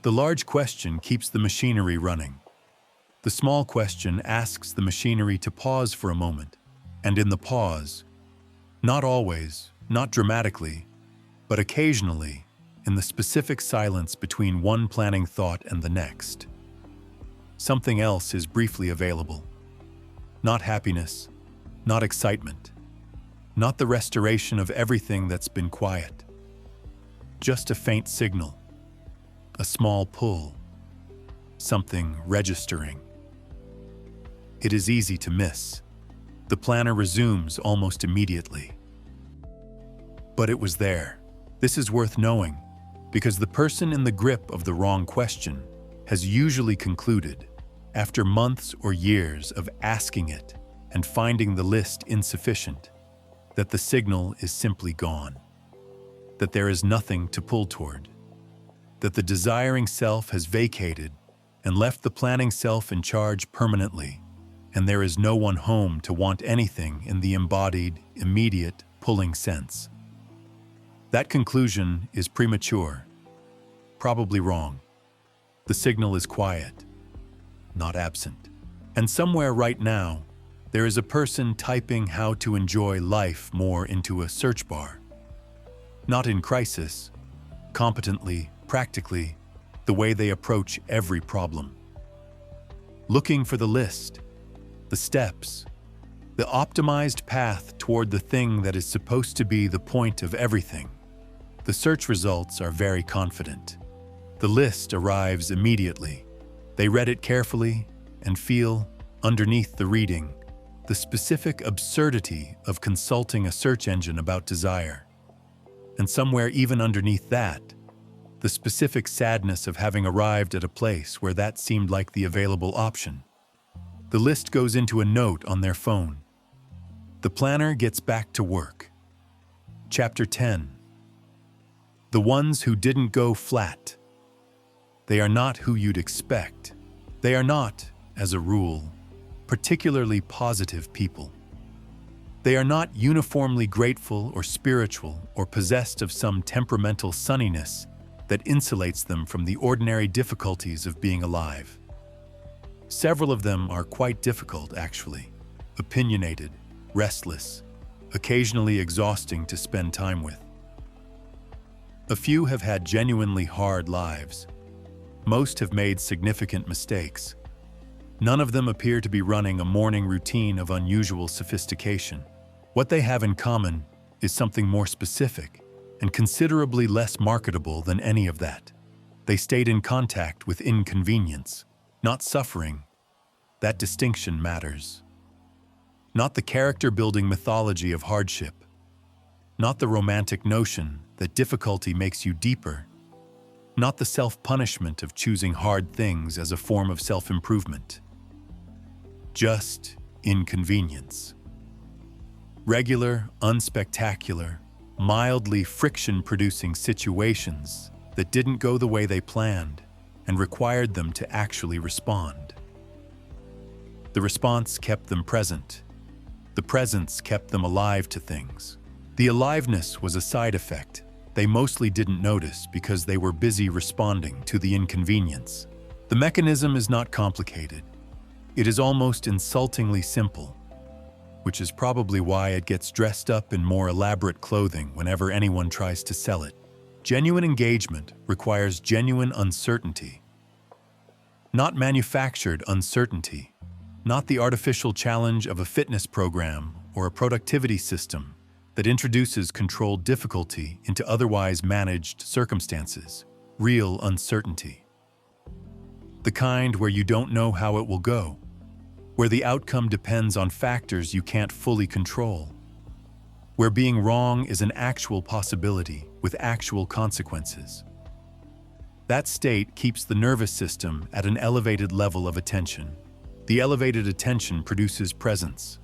The large question keeps the machinery running. The small question asks the machinery to pause for a moment, and in the pause, not always, not dramatically, but occasionally, in the specific silence between one planning thought and the next, something else is briefly available. Not happiness, not excitement, not the restoration of everything that's been quiet. Just a faint signal, a small pull, something registering. It is easy to miss. The planner resumes almost immediately. But it was there. This is worth knowing, because the person in the grip of the wrong question has usually concluded, after months or years of asking it and finding the list insufficient, that the signal is simply gone, that there is nothing to pull toward, that the desiring self has vacated and left the planning self in charge permanently, and there is no one home to want anything in the embodied, immediate, pulling sense. That conclusion is premature, probably wrong. The signal is quiet, not absent. And somewhere right now, there is a person typing how to enjoy life more into a search bar. Not in crisis, competently, practically, the way they approach every problem. Looking for the list, the steps, the optimized path toward the thing that is supposed to be the point of everything. The search results are very confident. The list arrives immediately. They read it carefully and feel, underneath the reading, the specific absurdity of consulting a search engine about desire. And somewhere even underneath that, the specific sadness of having arrived at a place where that seemed like the available option. The list goes into a note on their phone. The planner gets back to work. Chapter 10. The ones who didn't go flat. They are not who you'd expect. They are not, as a rule, particularly positive people. They are not uniformly grateful or spiritual or possessed of some temperamental sunniness that insulates them from the ordinary difficulties of being alive. Several of them are quite difficult, actually, opinionated, restless, occasionally exhausting to spend time with. A few have had genuinely hard lives. Most have made significant mistakes. None of them appear to be running a morning routine of unusual sophistication. What they have in common is something more specific and considerably less marketable than any of that. They stayed in contact with inconvenience, not suffering. That distinction matters. Not the character-building mythology of hardship. Not the romantic notion that difficulty makes you deeper. Not the self-punishment of choosing hard things as a form of self-improvement. Just inconvenience. Regular, unspectacular, mildly friction-producing situations that didn't go the way they planned and required them to actually respond. The response kept them present. The presence kept them alive to things. The aliveness was a side effect they mostly didn't notice because they were busy responding to the inconvenience. The mechanism is not complicated. It is almost insultingly simple, which is probably why it gets dressed up in more elaborate clothing whenever anyone tries to sell it. Genuine engagement requires genuine uncertainty. Not manufactured uncertainty. Not the artificial challenge of a fitness program or a productivity system that introduces controlled difficulty into otherwise managed circumstances. Real uncertainty. The kind where you don't know how it will go, where the outcome depends on factors you can't fully control, where being wrong is an actual possibility with actual consequences. That state keeps the nervous system at an elevated level of attention. The elevated attention produces presence.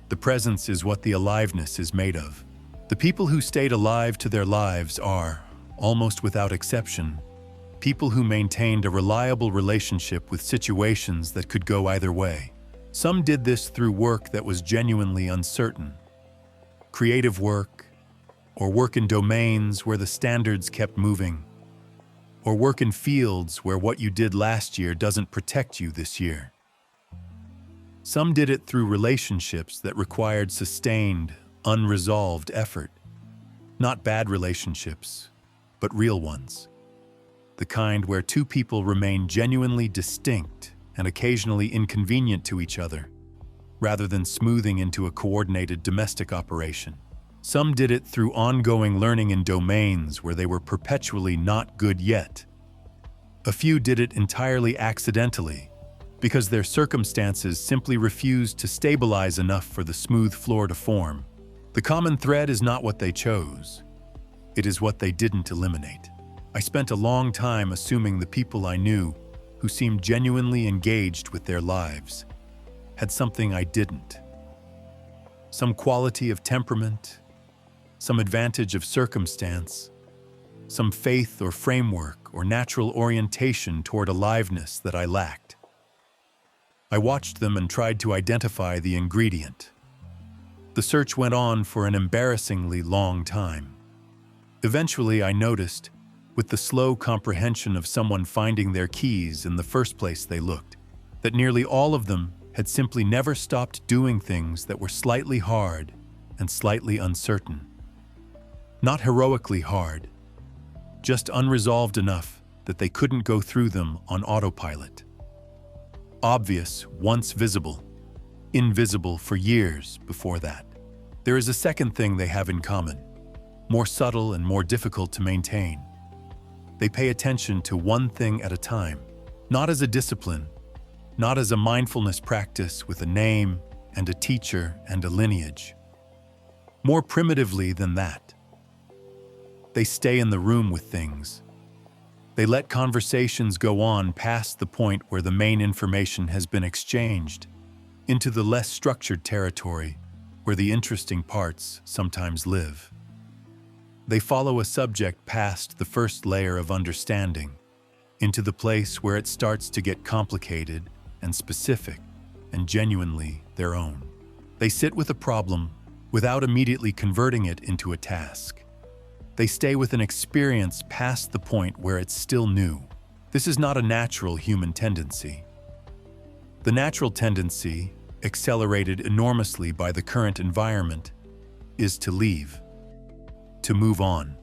The presence is what the aliveness is made of. The people who stayed alive to their lives are, almost without exception, people who maintained a reliable relationship with situations that could go either way. Some did this through work that was genuinely uncertain. Creative work, or work in domains where the standards kept moving, or work in fields where what you did last year doesn't protect you this year. Some did it through relationships that required sustained, unresolved effort. Not bad relationships, but real ones. The kind where two people remain genuinely distinct and occasionally inconvenient to each other, rather than smoothing into a coordinated domestic operation. Some did it through ongoing learning in domains where they were perpetually not good yet. A few did it entirely accidentally, because their circumstances simply refused to stabilize enough for the smooth floor to form. The common thread is not what they chose. It is what they didn't eliminate. I spent a long time assuming the people I knew who seemed genuinely engaged with their lives had something I didn't. Some quality of temperament, some advantage of circumstance, some faith or framework or natural orientation toward aliveness that I lacked. I watched them and tried to identify the ingredient. The search went on for an embarrassingly long time. Eventually, I noticed, with the slow comprehension of someone finding their keys in the first place they looked, that nearly all of them had simply never stopped doing things that were slightly hard and slightly uncertain. Not heroically hard, just unresolved enough that they couldn't go through them on autopilot. Obvious once visible, invisible for years before that. There is a second thing they have in common, more subtle and more difficult to maintain. They pay attention to one thing at a time, not as a discipline, not as a mindfulness practice with a name and a teacher and a lineage. More primitively than that. They stay in the room with things. They let conversations go on past the point where the main information has been exchanged, into the less structured territory where the interesting parts sometimes live. They follow a subject past the first layer of understanding, into the place where it starts to get complicated and specific and genuinely their own. They sit with a problem without immediately converting it into a task. They stay with an experience past the point where it's still new. This is not a natural human tendency. The natural tendency, accelerated enormously by the current environment, is to leave, to move on,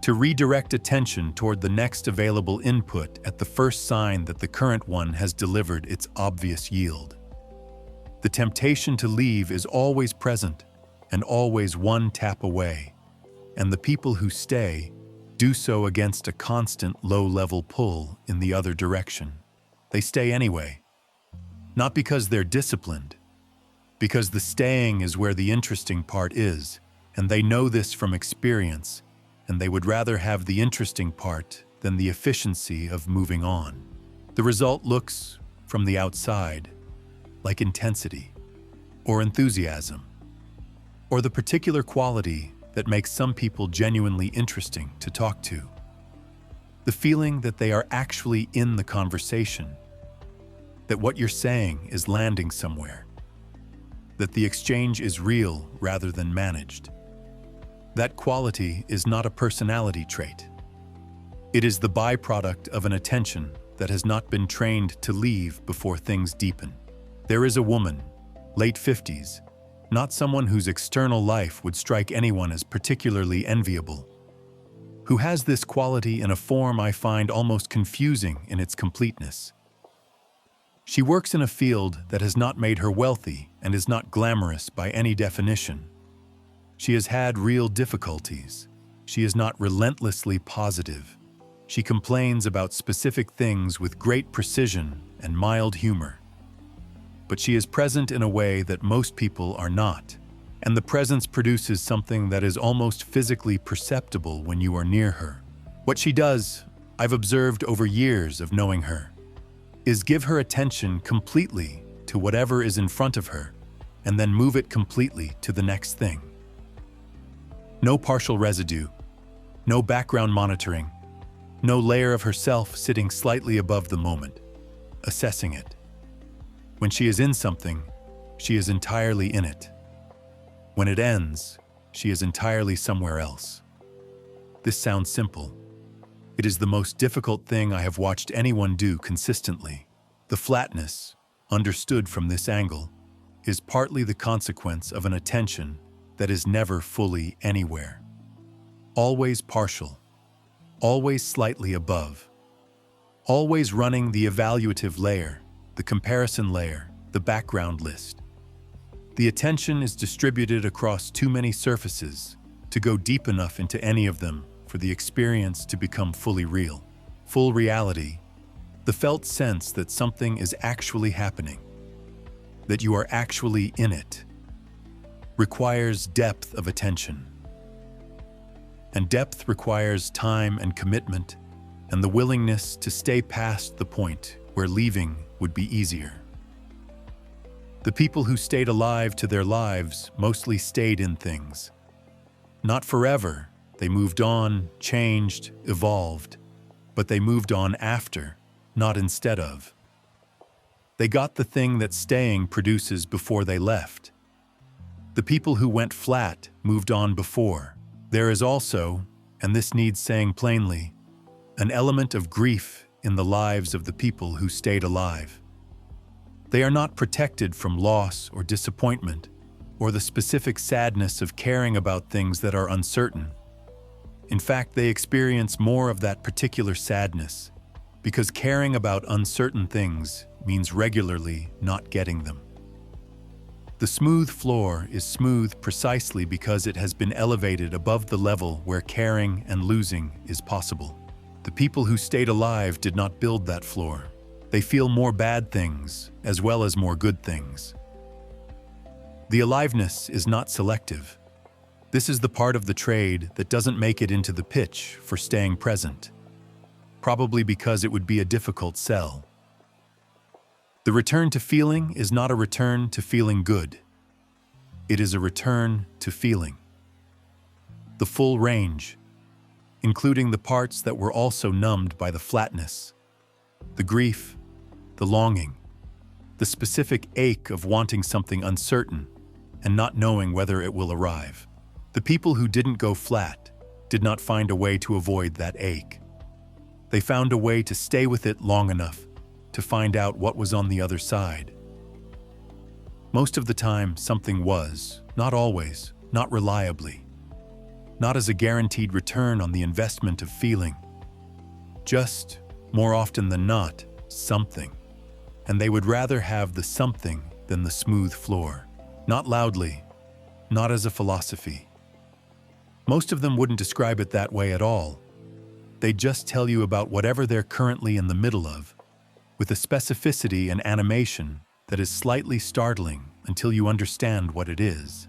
to redirect attention toward the next available input at the first sign that the current one has delivered its obvious yield. The temptation to leave is always present and always one tap away, and the people who stay do so against a constant low-level pull in the other direction. They stay anyway, not because they're disciplined, because the staying is where the interesting part is, and they know this from experience, and they would rather have the interesting part than the efficiency of moving on. The result looks, from the outside, like intensity, or enthusiasm, or the particular quality that makes some people genuinely interesting to talk to. The feeling that they are actually in the conversation, that what you're saying is landing somewhere, that the exchange is real rather than managed. That quality is not a personality trait. It is the byproduct of an attention that has not been trained to leave before things deepen. There is a woman, late 50s, not someone whose external life would strike anyone as particularly enviable, who has this quality in a form I find almost confusing in its completeness. She works in a field that has not made her wealthy and is not glamorous by any definition. She has had real difficulties. She is not relentlessly positive. She complains about specific things with great precision and mild humor. But she is present in a way that most people are not, and the presence produces something that is almost physically perceptible when you are near her. What she does, I've observed over years of knowing her, is give her attention completely to whatever is in front of her, and then move it completely to the next thing. No partial residue, no background monitoring, no layer of herself sitting slightly above the moment, assessing it. When she is in something, she is entirely in it. When it ends, she is entirely somewhere else. This sounds simple. It is the most difficult thing I have watched anyone do consistently. The flatness, understood from this angle, is partly the consequence of an attention that is never fully anywhere. Always partial, always slightly above, always running the evaluative layer, the comparison layer, the background list. The attention is distributed across too many surfaces to go deep enough into any of them for the experience to become fully real. Full reality, the felt sense that something is actually happening, that you are actually in it, requires depth of attention. And depth requires time and commitment and the willingness to stay past the point where leaving would be easier. The people who stayed alive to their lives mostly stayed in things. Not forever, they moved on, changed, evolved, but they moved on after, not instead of. They got the thing that staying produces before they left. The people who went flat moved on before. There is also, and this needs saying plainly, an element of grief in the lives of the people who stayed alive. They are not protected from loss or disappointment, or the specific sadness of caring about things that are uncertain. In fact, they experience more of that particular sadness, because caring about uncertain things means regularly not getting them. The smooth floor is smooth precisely because it has been elevated above the level where caring and losing is possible. The people who stayed alive did not build that floor. They feel more bad things as well as more good things. The aliveness is not selective. This is the part of the trade that doesn't make it into the pitch for staying present, probably because it would be a difficult sell. The return to feeling is not a return to feeling good. It is a return to feeling. The full range, including the parts that were also numbed by the flatness, the grief, the longing, the specific ache of wanting something uncertain and not knowing whether it will arrive. The people who didn't go flat did not find a way to avoid that ache. They found a way to stay with it long enough to find out what was on the other side. Most of the time, something was, not always, not reliably. not as a guaranteed return on the investment of feeling. Just, more often than not, something. And they would rather have the something than the smooth floor. Not loudly, not as a philosophy. Most of them wouldn't describe it that way at all. They'd just tell you about whatever they're currently in the middle of, with a specificity and animation that is slightly startling until you understand what it is.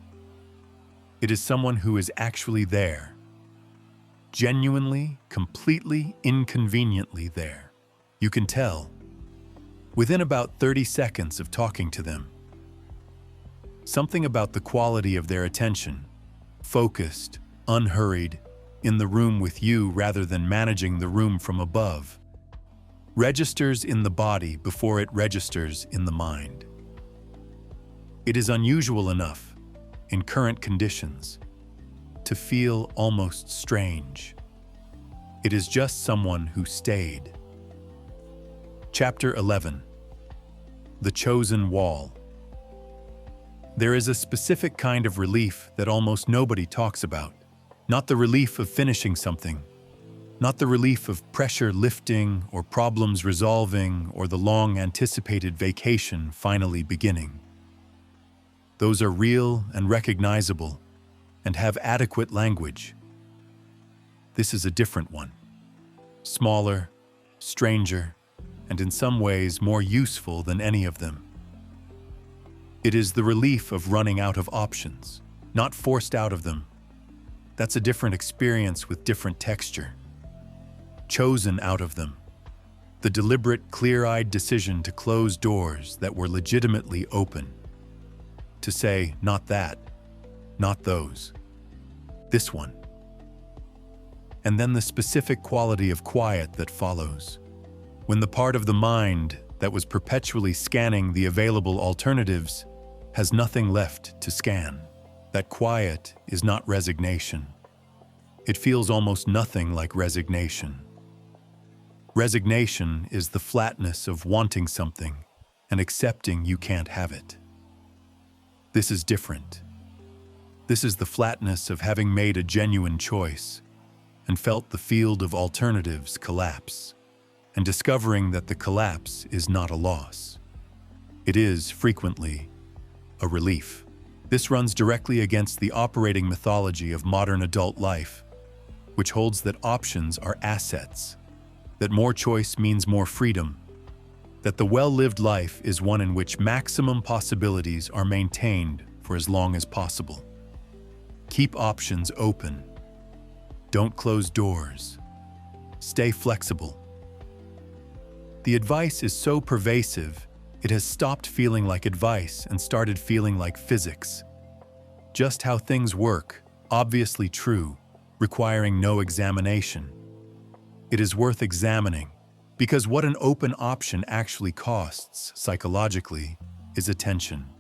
It is someone who is actually there. Genuinely, completely, inconveniently there. You can tell. Within about 30 seconds of talking to them. Something about the quality of their attention, focused, unhurried, in the room with you rather than managing the room from above, registers in the body before it registers in the mind. It is unusual enough, in current conditions, to feel almost strange. It is just someone who stayed. Chapter 11. The Chosen Wall. There is a specific kind of relief that almost nobody talks about. Not the relief of finishing something, not the relief of pressure lifting or problems resolving or the long-anticipated vacation finally beginning. Those are real and recognizable and have adequate language. This is a different one. Smaller, stranger, and in some ways more useful than any of them. It is the relief of running out of options, not forced out of them. That's a different experience with different texture. Chosen out of them. The deliberate, clear-eyed decision to close doors that were legitimately open. To say, not that, not those, this one. And then the specific quality of quiet that follows. When the part of the mind that was perpetually scanning the available alternatives has nothing left to scan. That quiet is not resignation. It feels almost nothing like resignation. Resignation is the flatness of wanting something and accepting you can't have it. This is different. This is the flatness of having made a genuine choice and felt the field of alternatives collapse, and discovering that the collapse is not a loss. It is, frequently, a relief. This runs directly against the operating mythology of modern adult life, which holds that options are assets, that more choice means more freedom, that the well-lived life is one in which maximum possibilities are maintained for as long as possible. Keep options open. Don't close doors. Stay flexible. The advice is so pervasive, it has stopped feeling like advice and started feeling like physics. Just how things work, obviously true, requiring no examination. It is worth examining, because what an open option actually costs, psychologically, is attention.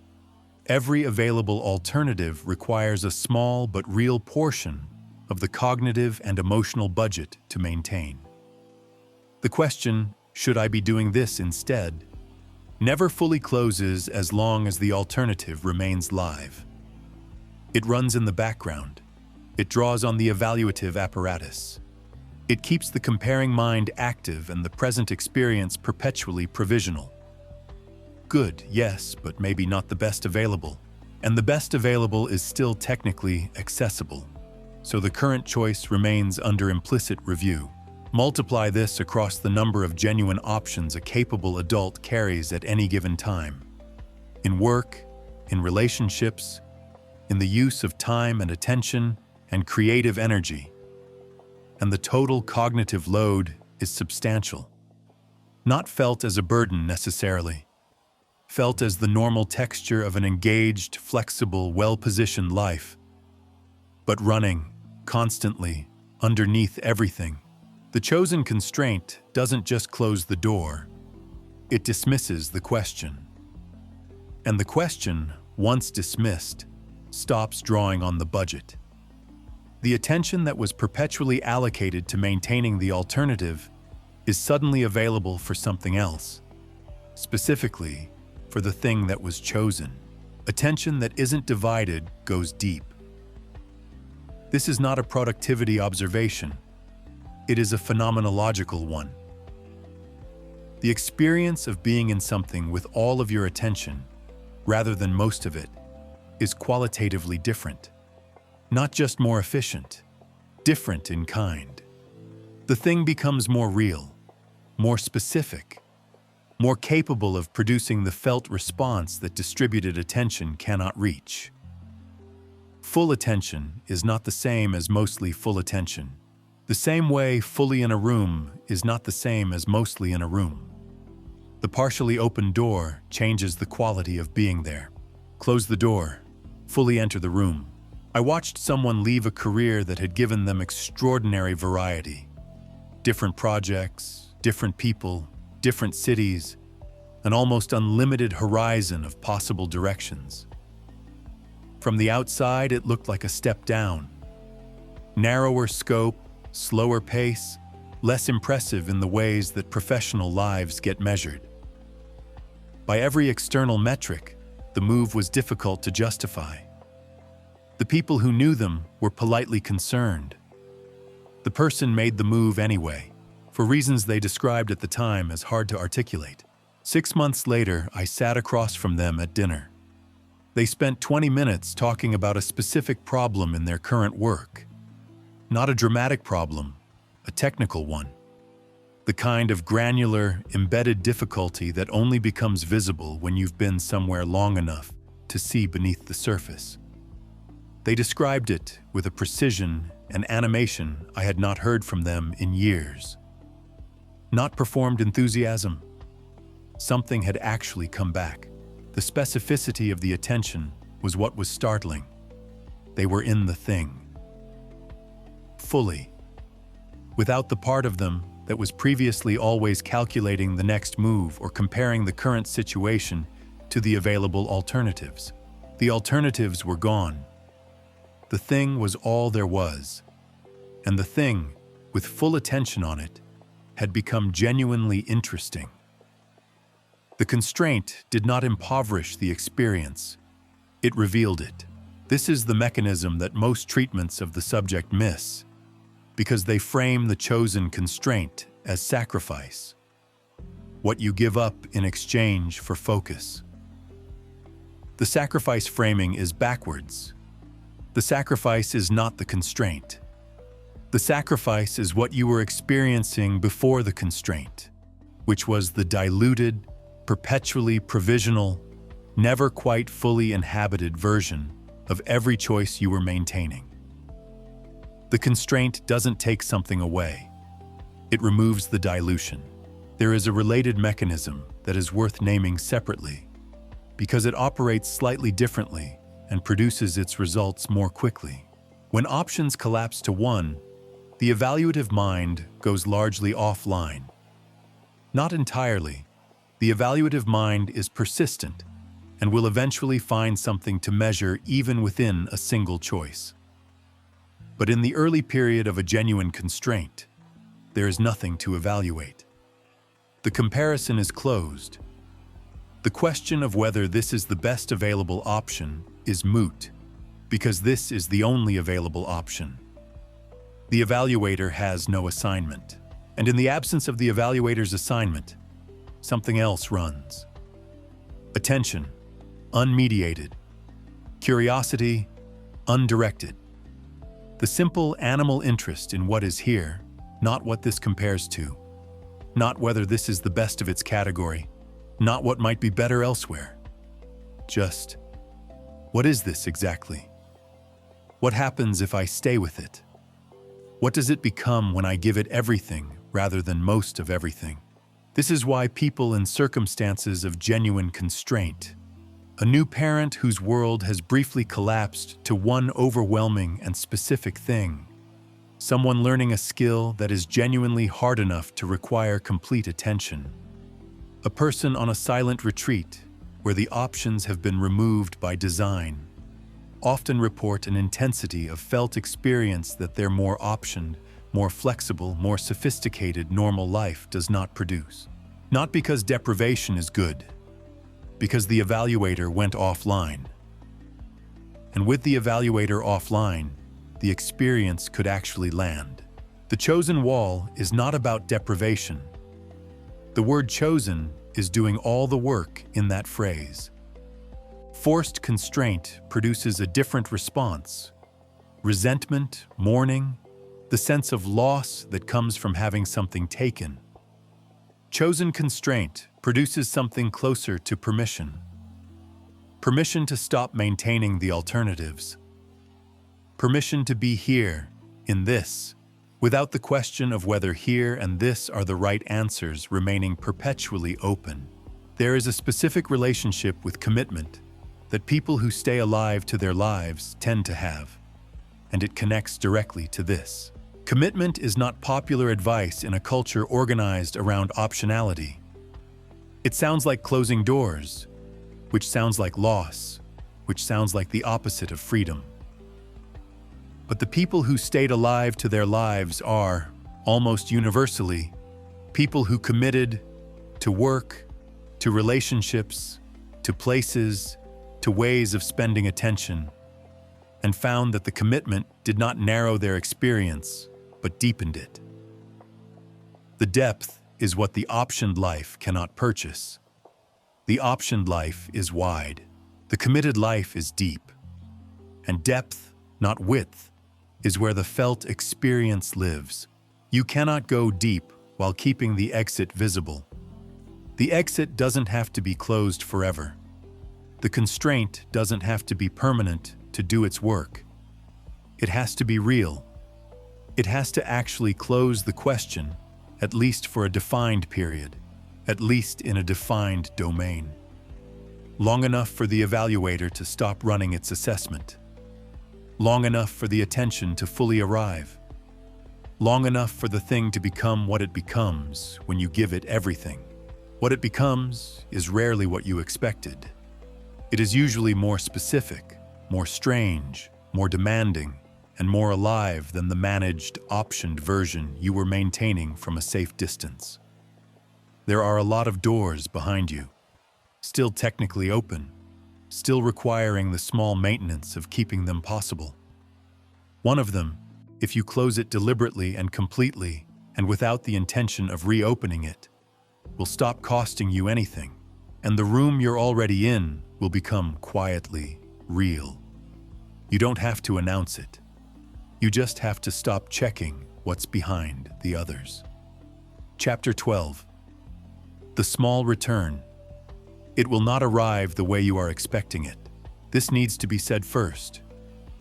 Every available alternative requires a small but real portion of the cognitive and emotional budget to maintain. The question, should I be doing this instead, never fully closes as long as the alternative remains live. It runs in the background. It draws on the evaluative apparatus. It keeps the comparing mind active and the present experience perpetually provisional. Good, yes, but maybe not the best available. And the best available is still technically accessible. So the current choice remains under implicit review. Multiply this across the number of genuine options a capable adult carries at any given time. In work, in relationships, in the use of time and attention and creative energy. And the total cognitive load is substantial. Not felt as a burden necessarily. Felt as the normal texture of an engaged, flexible, well-positioned life. But running, constantly, underneath everything. The chosen constraint doesn't just close the door, it dismisses the question. And the question, once dismissed, stops drawing on the budget. The attention that was perpetually allocated to maintaining the alternative is suddenly available for something else, specifically for the thing that was chosen. Attention that isn't divided goes deep. This is not a productivity observation. It is a phenomenological one. The experience of being in something with all of your attention, rather than most of it, is qualitatively different. Not just more efficient, different in kind. The thing becomes more real, more specific, more capable of producing the felt response that distributed attention cannot reach. Full attention is not the same as mostly full attention. The same way fully in a room is not the same as mostly in a room. The partially open door changes the quality of being there. Close the door, fully enter the room. I watched someone leave a career that had given them extraordinary variety. Different projects, different people, different cities, an almost unlimited horizon of possible directions. From the outside, it looked like a step down. Narrower scope, slower pace, less impressive in the ways that professional lives get measured. By every external metric, the move was difficult to justify. The people who knew them were politely concerned. The person made the move anyway, for reasons they described at the time as hard to articulate. 6 months later, I sat across from them at dinner. They spent 20 minutes talking about a specific problem in their current work. Not a dramatic problem, a technical one. The kind of granular, embedded difficulty that only becomes visible when you've been somewhere long enough to see beneath the surface. They described it with a precision and animation I had not heard from them in years. Not performed enthusiasm. Something had actually come back. The specificity of the attention was what was startling. They were in the thing. Fully. Without the part of them that was previously always calculating the next move or comparing the current situation to the available alternatives. The alternatives were gone. The thing was all there was. And the thing, with full attention on it, had become genuinely interesting. The constraint did not impoverish the experience. It revealed it. This is the mechanism that most treatments of the subject miss, because they frame the chosen constraint as sacrifice, what you give up in exchange for focus. The sacrifice framing is backwards. The sacrifice is not the constraint. The sacrifice is what you were experiencing before the constraint, which was the diluted, perpetually provisional, never quite fully inhabited version of every choice you were maintaining. The constraint doesn't take something away. It removes the dilution. There is a related mechanism that is worth naming separately, because it operates slightly differently and produces its results more quickly. When options collapse to one, the evaluative mind goes largely offline. Not entirely. The evaluative mind is persistent and will eventually find something to measure even within a single choice. But in the early period of a genuine constraint, there is nothing to evaluate. The comparison is closed. The question of whether this is the best available option is moot, because this is the only available option. The evaluator has no assignment, and in the absence of the evaluator's assignment, something else runs. Attention, unmediated. Curiosity, undirected. The simple animal interest in what is here, not what this compares to, not whether this is the best of its category, not what might be better elsewhere. Just, what is this exactly? What happens if I stay with it? What does it become when I give it everything rather than most of everything? This is why people in circumstances of genuine constraint, a new parent whose world has briefly collapsed to one overwhelming and specific thing, someone learning a skill that is genuinely hard enough to require complete attention, a person on a silent retreat where the options have been removed by design, often report an intensity of felt experience that their more optioned, more flexible, more sophisticated normal life does not produce. Not because deprivation is good, because the evaluator went offline. And with the evaluator offline, the experience could actually land. The chosen wall is not about deprivation. The word chosen is doing all the work in that phrase. Forced constraint produces a different response. Resentment, mourning, the sense of loss that comes from having something taken. Chosen constraint produces something closer to permission. Permission to stop maintaining the alternatives. Permission to be here, in this, without the question of whether here and this are the right answers remaining perpetually open. There is a specific relationship with commitment that people who stay alive to their lives tend to have, and it connects directly to this. Commitment is not popular advice in a culture organized around optionality. It sounds like closing doors, which sounds like loss, which sounds like the opposite of freedom. But the people who stayed alive to their lives are, almost universally, people who committed to work, to relationships, to places, to ways of spending attention, and found that the commitment did not narrow their experience, but deepened it. The depth is what the optioned life cannot purchase. The optioned life is wide. The committed life is deep. And depth, not width, is where the felt experience lives. You cannot go deep while keeping the exit visible. The exit doesn't have to be closed forever. The constraint doesn't have to be permanent to do its work. It has to be real. It has to actually close the question, at least for a defined period, at least in a defined domain. Long enough for the evaluator to stop running its assessment. Long enough for the attention to fully arrive. Long enough for the thing to become what it becomes when you give it everything. What it becomes is rarely what you expected. It is usually more specific, more strange, more demanding, and more alive than the managed, optioned version you were maintaining from a safe distance. There are a lot of doors behind you, still technically open, still requiring the small maintenance of keeping them possible. One of them, if you close it deliberately and completely, and without the intention of reopening it, will stop costing you anything, and the room you're already in will become quietly real. You don't have to announce it. You just have to stop checking what's behind the others. Chapter 12. The small return. It will not arrive the way you are expecting it. This needs to be said first,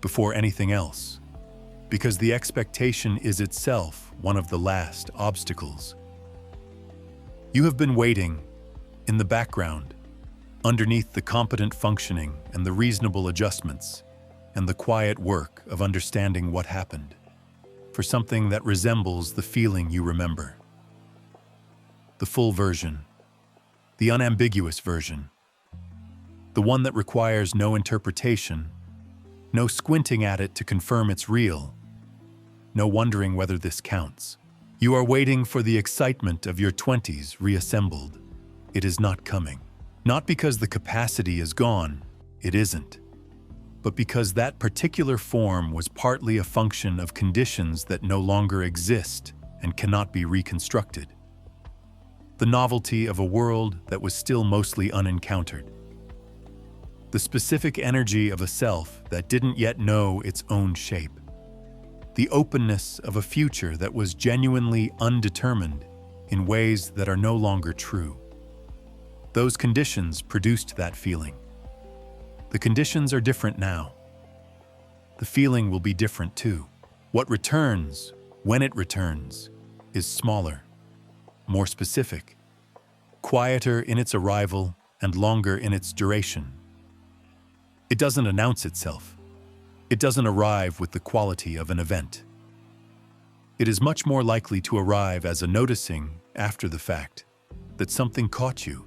before anything else, because the expectation is itself one of the last obstacles. You have been waiting, in the background, underneath the competent functioning and the reasonable adjustments, and the quiet work of understanding what happened, for something that resembles the feeling you remember. The full version. The unambiguous version. The one that requires no interpretation, no squinting at it to confirm it's real, no wondering whether this counts. You are waiting for the excitement of your 20s reassembled. It is not coming. Not because the capacity is gone, it isn't, but because that particular form was partly a function of conditions that no longer exist and cannot be reconstructed. The novelty of a world that was still mostly unencountered. The specific energy of a self that didn't yet know its own shape. The openness of a future that was genuinely undetermined in ways that are no longer true. Those conditions produced that feeling. The conditions are different now. The feeling will be different too. What returns, when it returns, is smaller, more specific, quieter in its arrival and longer in its duration. It doesn't announce itself. It doesn't arrive with the quality of an event. It is much more likely to arrive as a noticing after the fact that something caught you,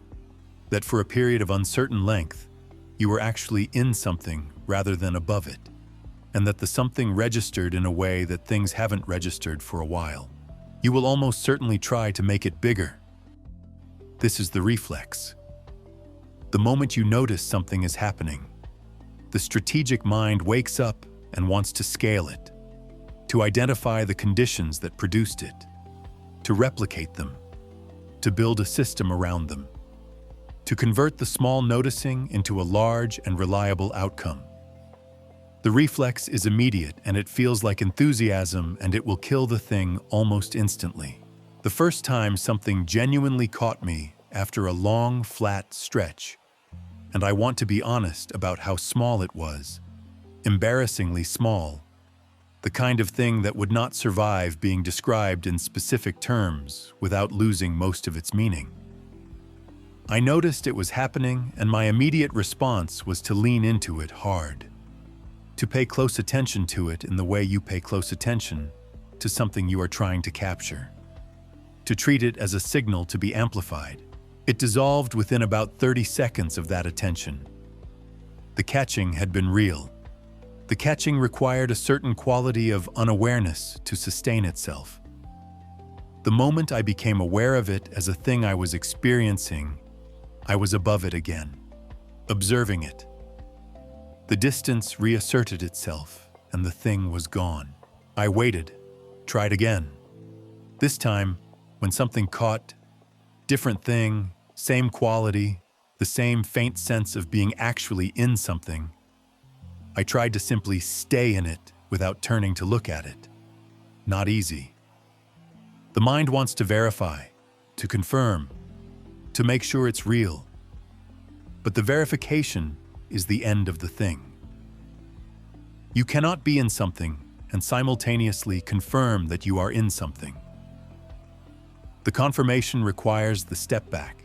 that for a period of uncertain length, you were actually in something rather than above it, and that the something registered in a way that things haven't registered for a while. You will almost certainly try to make it bigger. This is the reflex. The moment you notice something is happening, the strategic mind wakes up and wants to scale it, to identify the conditions that produced it, to replicate them, to build a system around them, to convert the small noticing into a large and reliable outcome. The reflex is immediate and it feels like enthusiasm, and it will kill the thing almost instantly. The first time something genuinely caught me after a long, flat stretch, and I want to be honest about how small it was, embarrassingly small, the kind of thing that would not survive being described in specific terms without losing most of its meaning. I noticed it was happening, and my immediate response was to lean into it hard, to pay close attention to it in the way you pay close attention to something you are trying to capture, to treat it as a signal to be amplified. It dissolved within about 30 seconds of that attention. The catching had been real. The catching required a certain quality of unawareness to sustain itself. The moment I became aware of it as a thing I was experiencing, I was above it again, observing it. The distance reasserted itself, and the thing was gone. I waited, tried again. This time, when something caught, different thing, same quality, the same faint sense of being actually in something, I tried to simply stay in it without turning to look at it. Not easy. The mind wants to verify, to confirm, to make sure it's real. But the verification is the end of the thing. You cannot be in something and simultaneously confirm that you are in something. The confirmation requires the step back.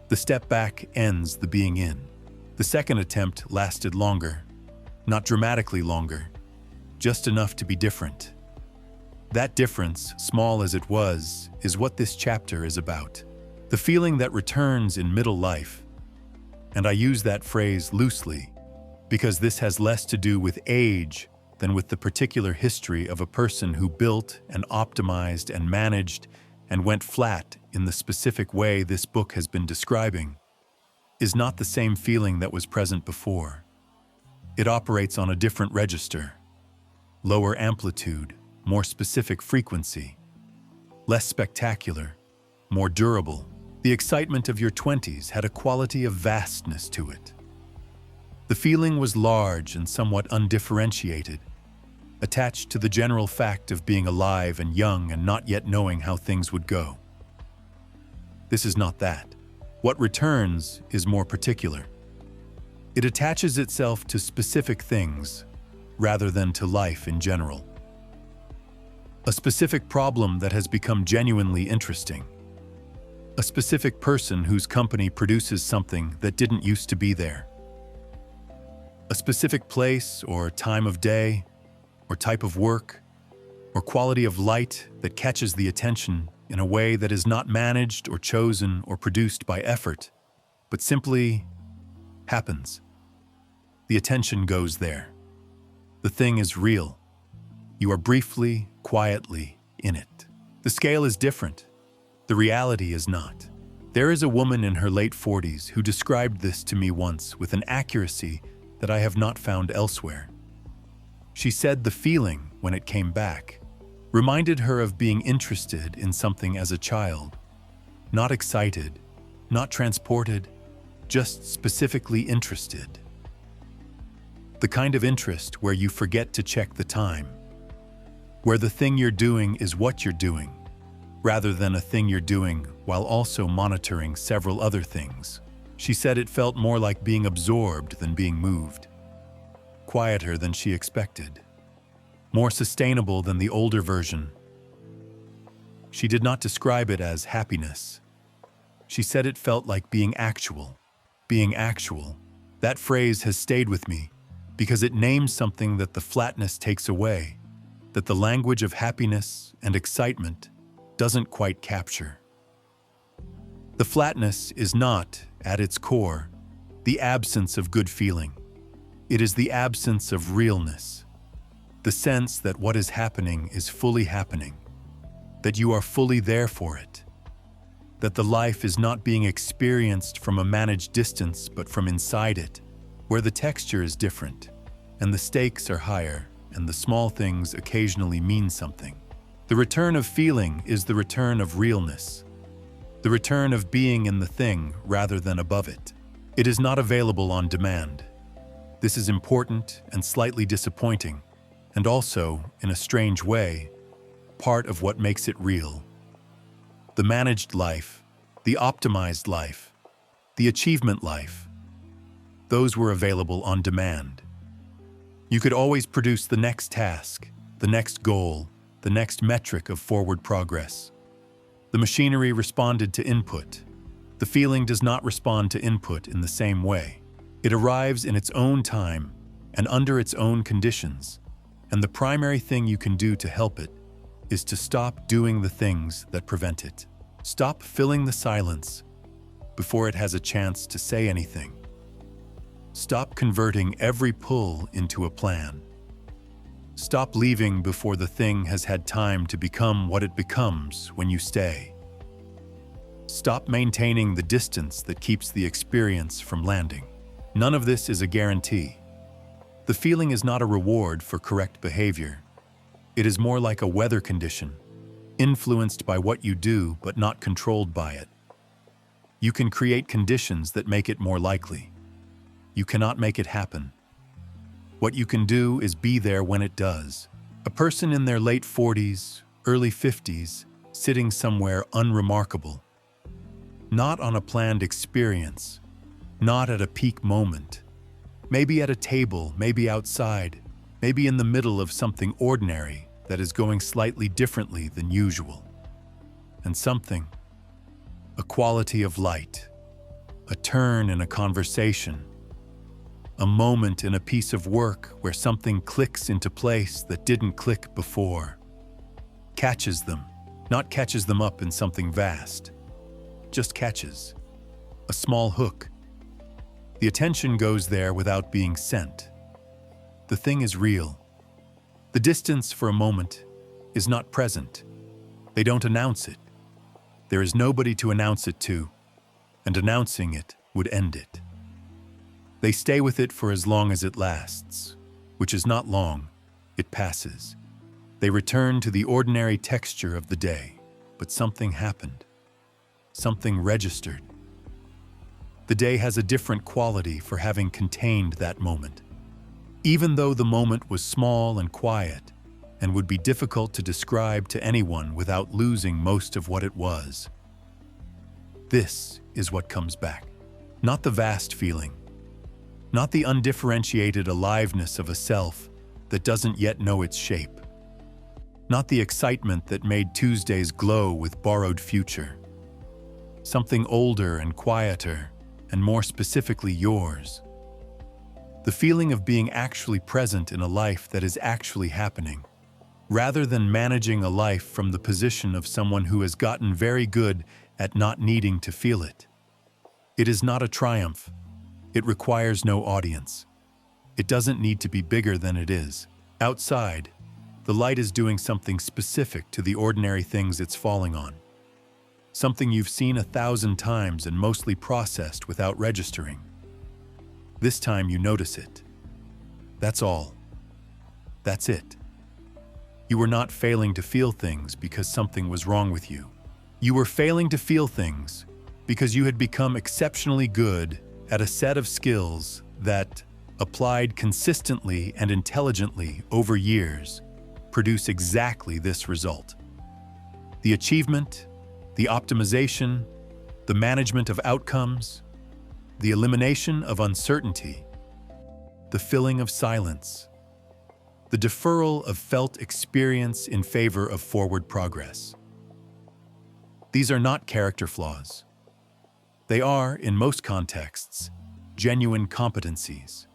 The step back ends the being in. The second attempt lasted longer, not dramatically longer, just enough to be different. That difference, small as it was, is what this chapter is about. The feeling that returns in middle life. And I use that phrase loosely because this has less to do with age than with the particular history of a person who built and optimized and managed and went flat in the specific way this book has been describing, is not the same feeling that was present before. It operates on a different register, lower amplitude, more specific frequency, less spectacular, more durable. The excitement of your 20s had a quality of vastness to it. The feeling was large and somewhat undifferentiated, attached to the general fact of being alive and young and not yet knowing how things would go. This is not that. What returns is more particular. It attaches itself to specific things rather than to life in general. A specific problem that has become genuinely interesting. A specific person whose company produces something that didn't used to be there. A specific place or time of day, or type of work, or quality of light that catches the attention in a way that is not managed or chosen or produced by effort, but simply happens. The attention goes there. The thing is real. You are briefly, quietly in it. The scale is different. The reality is not. There is a woman in her late 40s who described this to me once with an accuracy that I have not found elsewhere. She said the feeling, when it came back, reminded her of being interested in something as a child. Not excited, not transported, just specifically interested. The kind of interest where you forget to check the time, where the thing you're doing is what you're doing, rather than a thing you're doing while also monitoring several other things. She said it felt more like being absorbed than being moved. Quieter than she expected. More sustainable than the older version. She did not describe it as happiness. She said it felt like being actual. Being actual. That phrase has stayed with me because it names something that the flatness takes away, that the language of happiness and excitement doesn't quite capture. The flatness is not, at its core, the absence of good feeling. It is the absence of realness, the sense that what is happening is fully happening, that you are fully there for it, that the life is not being experienced from a managed distance but from inside it, where the texture is different and the stakes are higher. and the small things occasionally mean something. The return of feeling is the return of realness, the return of being in the thing rather than above it. It is not available on demand. This is important and slightly disappointing, and also, in a strange way, part of what makes it real. The managed life, the optimized life, the achievement life, those were available on demand. You could always produce the next task, the next goal, the next metric of forward progress. The machinery responded to input. The feeling does not respond to input in the same way. It arrives in its own time and under its own conditions, and the primary thing you can do to help it is to stop doing the things that prevent it. Stop filling the silence before it has a chance to say anything. Stop converting every pull into a plan. Stop leaving before the thing has had time to become what it becomes when you stay. Stop maintaining the distance that keeps the experience from landing. None of this is a guarantee. The feeling is not a reward for correct behavior. It is more like a weather condition, influenced by what you do but not controlled by it. You can create conditions that make it more likely. You cannot make it happen. What you can do is be there when it does. A person in their late 40s, early 50s, sitting somewhere unremarkable. Not on a planned experience, not at a peak moment. Maybe at a table, maybe outside, maybe in the middle of something ordinary that is going slightly differently than usual. And something, a quality of light, a turn in a conversation, a moment in a piece of work where something clicks into place that didn't click before. Catches them, not catches them up in something vast. Just catches. A small hook. The attention goes there without being sent. The thing is real. The distance for a moment is not present. They don't announce it. There is nobody to announce it to, and announcing it would end it. They stay with it for as long as it lasts, which is not long, it passes. They return to the ordinary texture of the day, but something happened. Something registered. The day has a different quality for having contained that moment. Even though the moment was small and quiet, and would be difficult to describe to anyone without losing most of what it was. This is what comes back. Not the vast feeling, not the undifferentiated aliveness of a self that doesn't yet know its shape. Not the excitement that made Tuesdays glow with borrowed future. Something older and quieter, and more specifically yours. The feeling of being actually present in a life that is actually happening, rather than managing a life from the position of someone who has gotten very good at not needing to feel it. It is not a triumph. It requires no audience. It doesn't need to be bigger than it is. Outside, the light is doing something specific to the ordinary things it's falling on. Something you've seen 1,000 times and mostly processed without registering. This time you notice it. That's all. That's it. You were not failing to feel things because something was wrong with you. You were failing to feel things because you had become exceptionally good at a set of skills that, applied consistently and intelligently over years, produce exactly this result. The achievement, the optimization, the management of outcomes, the elimination of uncertainty, the filling of silence, the deferral of felt experience in favor of forward progress. These are not character flaws. They are, in most contexts, genuine competencies.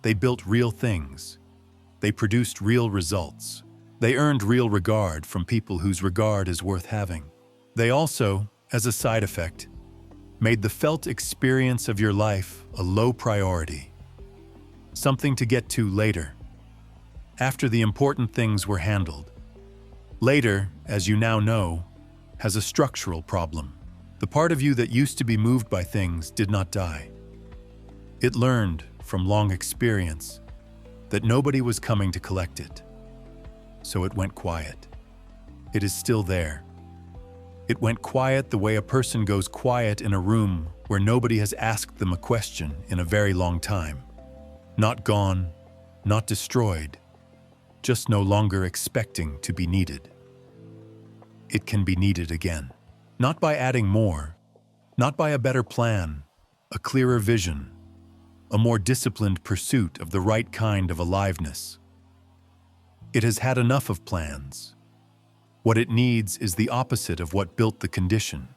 They built real things. They produced real results. They earned real regard from people whose regard is worth having. They also, as a side effect, made the felt experience of your life a low priority. Something to get to later, after the important things were handled. Later, as you now know, has a structural problem. The part of you that used to be moved by things did not die. It learned, from long experience, that nobody was coming to collect it. So it went quiet. It is still there. It went quiet the way a person goes quiet in a room where nobody has asked them a question in a very long time. Not gone, not destroyed, just no longer expecting to be needed. It can be needed again. Not by adding more, not by a better plan, a clearer vision, a more disciplined pursuit of the right kind of aliveness. It has had enough of plans. What it needs is the opposite of what built the condition.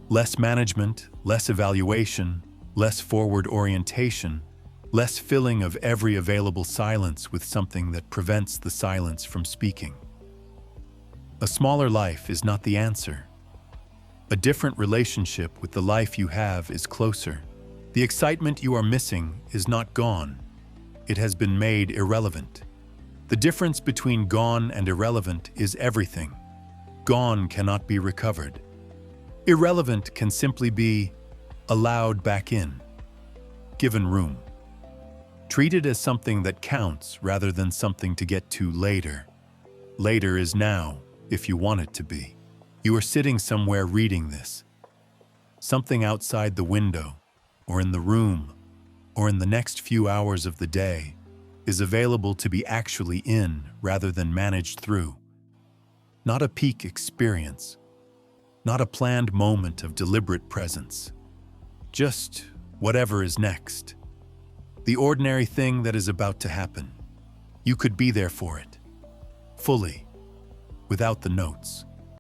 Less management, less evaluation, less forward orientation, less filling of every available silence with something that prevents the silence from speaking. A smaller life is not the answer. A different relationship with the life you have is closer. The excitement you are missing is not gone. It has been made irrelevant. The difference between gone and irrelevant is everything. Gone cannot be recovered. Irrelevant can simply be allowed back in, given room. Treated as something that counts rather than something to get to later. Later is now, if you want it to be. You are sitting somewhere reading this. Something outside the window, or in the room, or in the next few hours of the day, is available to be actually in rather than managed through. Not a peak experience, not a planned moment of deliberate presence. Just whatever is next. The ordinary thing that is about to happen. You could be there for it, fully, without the notes.